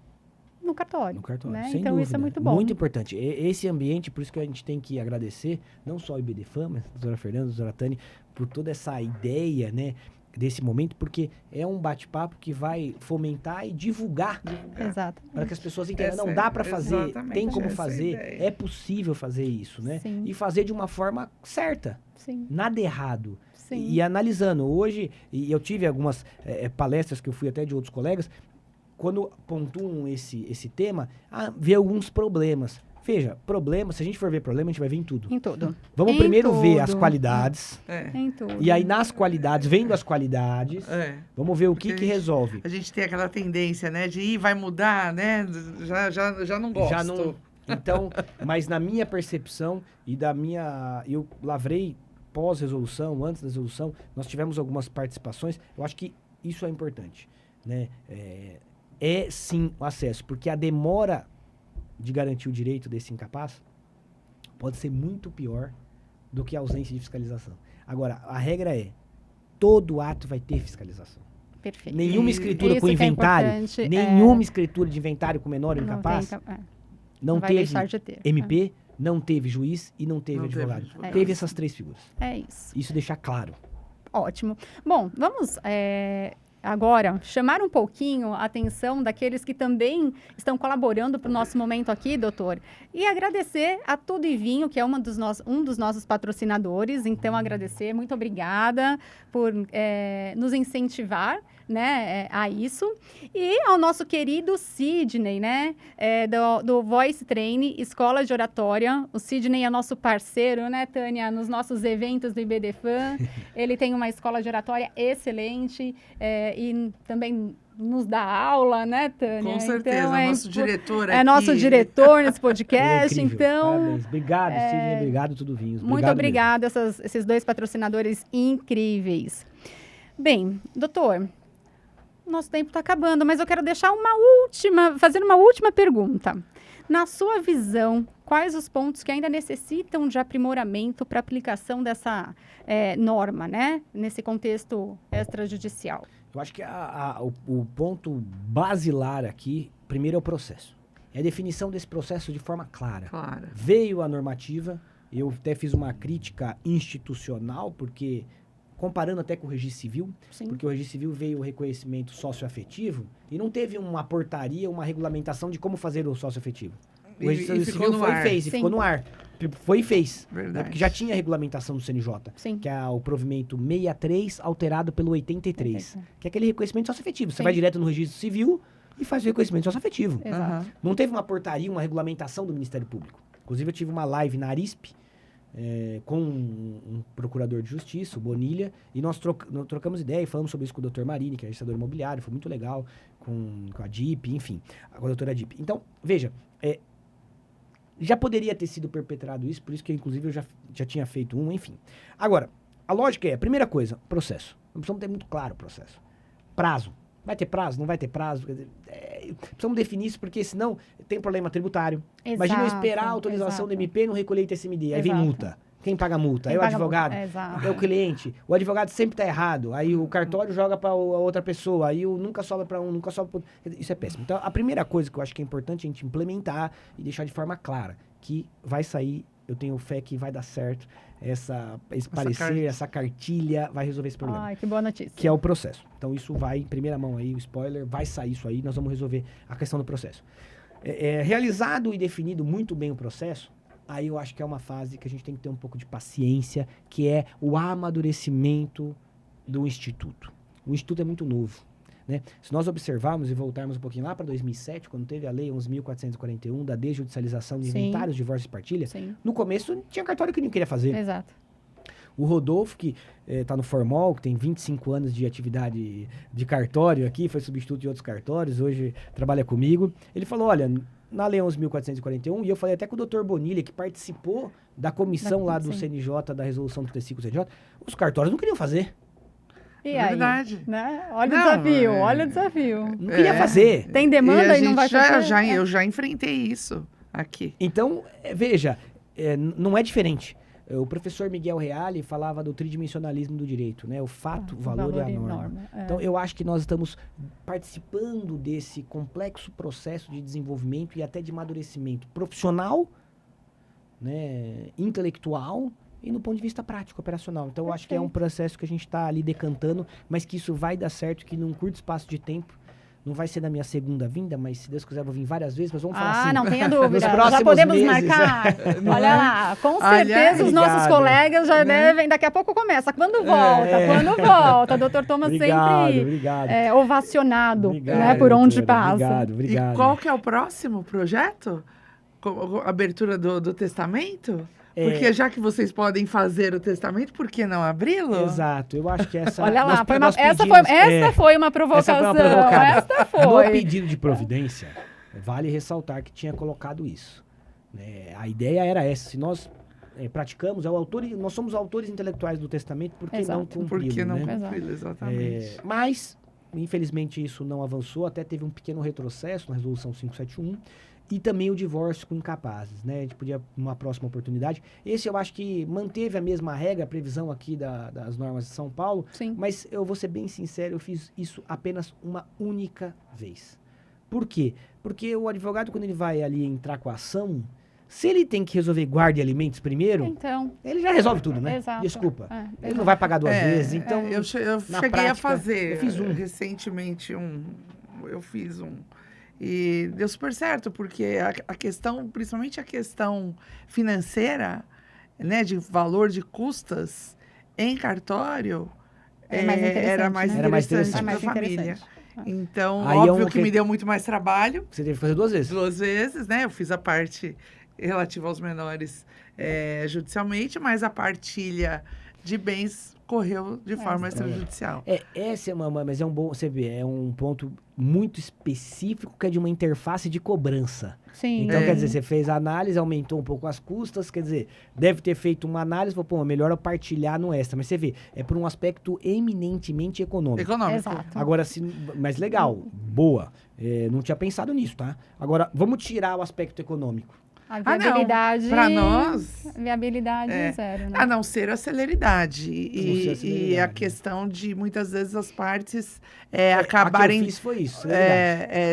no cartório. No cartório, né? sem Então, dúvida. isso é muito bom. Muito importante. Esse ambiente, por isso que a gente tem que agradecer, não só o IBDFAM, mas a doutora Fernanda, a doutora Tânia, por toda essa ideia, né, desse momento, porque é um bate-papo que vai fomentar e divulgar, Exato. para que as pessoas entendam, Essa não dá para fazer, exatamente tem como essa fazer, ideia. é possível fazer isso, né? Sim. E fazer de uma forma certa, Sim, nada errado. sim. E analisando, hoje, e eu tive algumas palestras que eu fui até de outros colegas, quando pontuam esse tema, vê alguns problemas. Veja, problema, se a gente for ver problema, a gente vai ver em tudo. Em tudo. Vamos Em primeiro ver as tudo. qualidades, Em tudo. e aí nas qualidades, vendo as qualidades, vamos ver o que Porque resolve. A gente tem aquela tendência, né, de vai mudar, né? Já não gosto. Já não. Então, mas na minha percepção e da minha. Eu lavrei pós-resolução, antes da resolução, nós tivemos algumas participações. Eu acho que isso é importante, né? É sim o acesso, porque a demora de garantir o direito desse incapaz pode ser muito pior do que a ausência de fiscalização. Agora, a regra é: todo ato vai ter fiscalização. Perfeito. Nenhuma escritura Isso com que é inventário, importante, nenhuma escritura de inventário com menor ou não incapaz, tem, não vai teve deixar de ter. MP, não teve juiz e não teve Não teve advogado. advogado. Teve essas três figuras. É isso. Isso deixar claro. Ótimo. Bom, vamos agora chamar um pouquinho a atenção daqueles que também estão colaborando para o nosso momento aqui, doutor, e agradecer a Tudo e Vinho, que é um dos nossos patrocinadores. Então, agradecer, muito obrigada por nos incentivar, né, a isso. E ao nosso querido Sidney, né, do Voice Train, Escola de Oratória. O Sidney é nosso parceiro, né, Tânia, nos nossos eventos do IBDFAM. Ele tem uma escola de oratória excelente e também nos dá aula, né, Tânia? Com certeza, Então, nosso diretor aqui. É nosso diretor nesse É podcast, incrível. então... Parabéns. Obrigado, Sidney. Obrigado, Tudo Vinhos. Muito Obrigado obrigada, esses dois patrocinadores incríveis. Bem, doutor, nosso tempo está acabando, mas eu quero deixar fazer uma última pergunta. Na sua visão, quais os pontos que ainda necessitam de aprimoramento para aplicação dessa norma, né? Nesse contexto extrajudicial? Eu acho que o ponto basilar aqui, primeiro é o processo. É a definição desse processo de forma clara. Claro. Veio a normativa, eu até fiz uma crítica institucional, porque comparando até com o registro civil, Sim. porque o registro civil veio o reconhecimento socioafetivo e não teve uma portaria, uma regulamentação de como fazer o socioafetivo. O registro E civil ficou no foi e ar. fez, e Sim. ficou no ar. Foi e fez. Né? Verdade. Porque já tinha regulamentação do CNJ, Sim. que é o provimento 63 alterado pelo 83, que é aquele reconhecimento socioafetivo. Você Sim. vai direto no registro civil e faz o reconhecimento socioafetivo. Exato. Aham. Não teve uma portaria, uma regulamentação do Ministério Público. Inclusive, eu tive uma live na Arisp com um procurador de justiça, o Bonilha, e nós trocamos ideia e falamos sobre isso com o Dr. Marini, que é registrador imobiliário, foi muito legal, com a DIP, enfim, com a doutora DIP. Então, veja, já poderia ter sido perpetrado isso, por isso que, inclusive, eu já tinha feito enfim. Agora, a lógica é, primeira coisa, processo. Nós precisamos ter muito claro o processo. Prazo. Vai ter prazo? Não vai ter prazo? Quer dizer, precisamos definir isso, porque senão tem problema tributário. Imagina eu esperar a autorização do MP e não recolher ITCMD. Aí vem Exato. multa. Quem paga a multa? Quem É o paga a advogado. multa? Exato. É o cliente. O advogado sempre está errado. Aí o cartório joga para outra pessoa. Aí nunca sobra para um, nunca sobra para outro. Isso é péssimo. Então, a primeira coisa que eu acho que é importante a gente implementar e deixar de forma clara que vai sair, eu tenho fé que vai dar certo, esse parecer, essa cartilha vai resolver esse problema. Ai, que boa notícia. Que é o processo. Então, isso vai, em primeira mão aí, o spoiler, vai sair isso aí, nós vamos resolver a questão do processo. Realizado e definido muito bem o processo, aí eu acho que é uma fase que a gente tem que ter um pouco de paciência, que é o amadurecimento do Instituto. O Instituto é muito novo, né? Se nós observarmos e voltarmos um pouquinho lá para 2007, quando teve a Lei 11.441 da desjudicialização de Sim. inventários, divórcio e partilha, Sim, no começo tinha cartório que não queria fazer. exato. O Rodolfo, que está no Formol, que tem 25 anos de atividade de cartório aqui, foi substituto de outros cartórios, hoje trabalha comigo. Ele falou, olha, na Lei 11.441, e eu falei até com o Dr. Bonilha, que participou da comissão lá do CNJ, da resolução do T5 CNJ, os cartórios não queriam fazer. E aí? Verdade. Né? Olha o desafio, olha o desafio. Não queria fazer. Tem demanda e não vai fazer? Eu já enfrentei isso aqui. Então, veja, não é diferente. O professor Miguel Reale falava do tridimensionalismo do direito, né? O fato, o valor e a norma. Então, eu acho que nós estamos participando desse complexo processo de desenvolvimento e até de amadurecimento profissional, né? Intelectual e no ponto de vista prático, operacional. Então, eu acho que é um processo que a gente está ali decantando, mas que isso vai dar certo, que num curto espaço de tempo, não vai ser na minha segunda vinda, mas se Deus quiser eu vou vir várias vezes, mas vamos falar assim. Não tenha dúvida. Já podemos marcar. Olha lá, com certeza os nossos colegas já devem, daqui a pouco começa. Quando volta, doutor Thomas sempre ovacionado, né, por onde passa. Obrigado. E qual que é o próximo projeto? Abertura do testamento? Porque já que vocês podem fazer o testamento, por que não abri-lo? Exato, eu acho que essa... Olha lá, essa foi uma provocação. Essa foi. No pedido de providência, vale ressaltar que tinha colocado isso. A ideia era essa, se nós praticamos, nós somos autores intelectuais do testamento, por que não cumpri-lo? Por que não né? cumpri-lo, exatamente. Mas, infelizmente, isso não avançou, até teve um pequeno retrocesso na resolução 571, e também o divórcio com incapazes, né? A gente podia, numa próxima oportunidade. Esse eu acho que manteve a mesma regra, a previsão aqui das normas de São Paulo. Sim. Mas eu vou ser bem sincero, eu fiz isso apenas uma única vez. Por quê? Porque o advogado, quando ele vai ali entrar com a ação, se ele tem que resolver guarda e alimentos primeiro, então, ele já resolve tudo, né? Exato. Desculpa. Ele não vai pagar duas vezes, então... Eu cheguei prática, a fazer. Eu fiz recentemente eu fiz um. E deu super certo, porque a questão, principalmente a questão financeira, né, de valor de custas em cartório, era mais interessante para a família. Então, aí óbvio que me deu muito mais trabalho. Você teve que fazer 2 vezes? 2 vezes, né? Eu fiz a parte relativa aos menores judicialmente, mas a partilha de bens correu de forma extrajudicial. Essa é mas é um bom, você vê, é um ponto muito específico que é de uma interface de cobrança. Sim. Então, quer dizer, você fez a análise, aumentou um pouco as custas, quer dizer, deve ter feito uma análise, falou, melhor eu partilhar no extra. Mas você vê, é por um aspecto eminentemente econômico. Exato. Agora, mas legal, boa. Não tinha pensado nisso, tá? Agora, vamos tirar o aspecto econômico. A viabilidade... Para nós... Viabilidade zero, né? A não ser a celeridade. E a questão de, muitas vezes, as partes acabarem... A que eu fiz foi isso,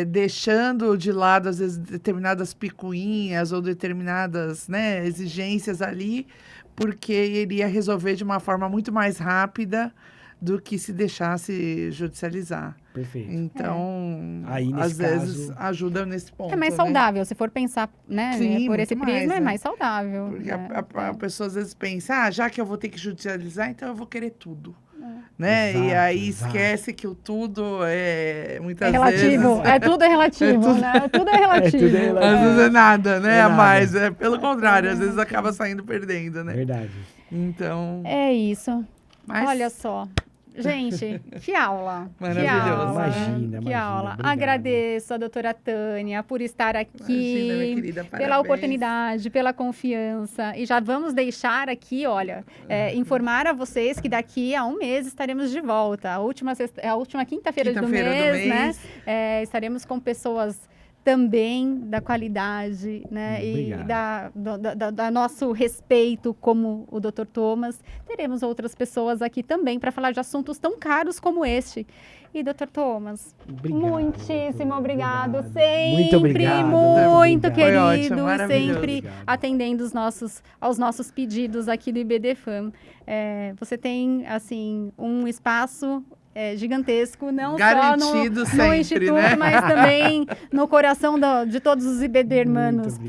deixando de lado, às vezes, determinadas picuinhas ou determinadas, né, exigências ali, porque iria resolver de uma forma muito mais rápida do que se deixasse judicializar. Perfeito. Então, aí, às vezes, ajuda nesse ponto. É mais saudável, se for pensar, né? Sim, por esse prisma, mais, é mais saudável. Porque a pessoa às vezes pensa, já que eu vou ter que judicializar, então eu vou querer tudo. Né? Exato, e aí esquece que o tudo muitas relativo. vezes... Tudo é relativo, né? Tudo é relativo. Às vezes é nada, né? A mais. Pelo contrário, às vezes acaba saindo perdendo, né? Verdade. Então... É isso. Mas... Olha só. Gente, que aula. Maravilhoso. Imagina. Que aula. Obrigado. Agradeço a doutora Tânia por estar aqui, Imagina, minha querida, pela oportunidade, pela confiança. E já vamos deixar aqui, olha, informar a vocês que daqui a um mês estaremos de volta. A última quinta-feira do mês, né? Estaremos com pessoas também da qualidade, né? Obrigado. E da nosso respeito como o Dr. Thomas. Teremos outras pessoas aqui também para falar de assuntos tão caros como este. E, Dr. Thomas, muitíssimo obrigado. Sempre muito obrigado. Muito querido, ótimo, sempre atendendo aos nossos pedidos aqui do IBDFAM. Você tem, assim, um espaço gigantesco, não garantido só no Instituto, né? mas também no coração de todos os IBDermanos,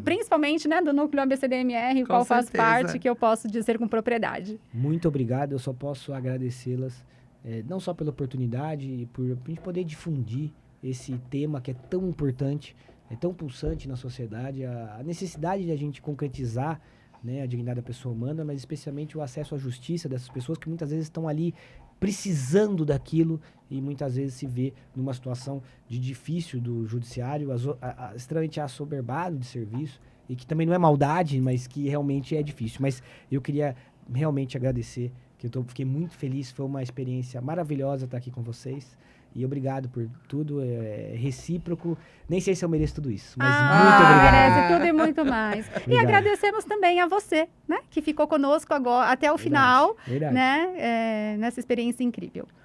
principalmente, né, do núcleo ABCDMR, qual faz parte, que eu posso dizer com propriedade. Muito obrigado, eu só posso agradecê-las, não só pela oportunidade, e por a gente poder difundir esse tema que é tão importante, é tão pulsante na sociedade, a necessidade de a gente concretizar né, a dignidade da pessoa humana, mas especialmente o acesso à justiça dessas pessoas que muitas vezes estão ali precisando daquilo e muitas vezes se vê numa situação de difícil do judiciário, extremamente assoberbado de serviço, e que também não é maldade, mas que realmente é difícil. Mas eu queria realmente agradecer, que fiquei muito feliz, foi uma experiência maravilhosa estar aqui com vocês. E obrigado por tudo, é recíproco. Nem sei se eu mereço tudo isso, mas muito obrigado. Merece tudo e muito mais. E Obrigado. agradecemos também a você, né, que ficou conosco agora até o final, Verdade. né, nessa experiência incrível.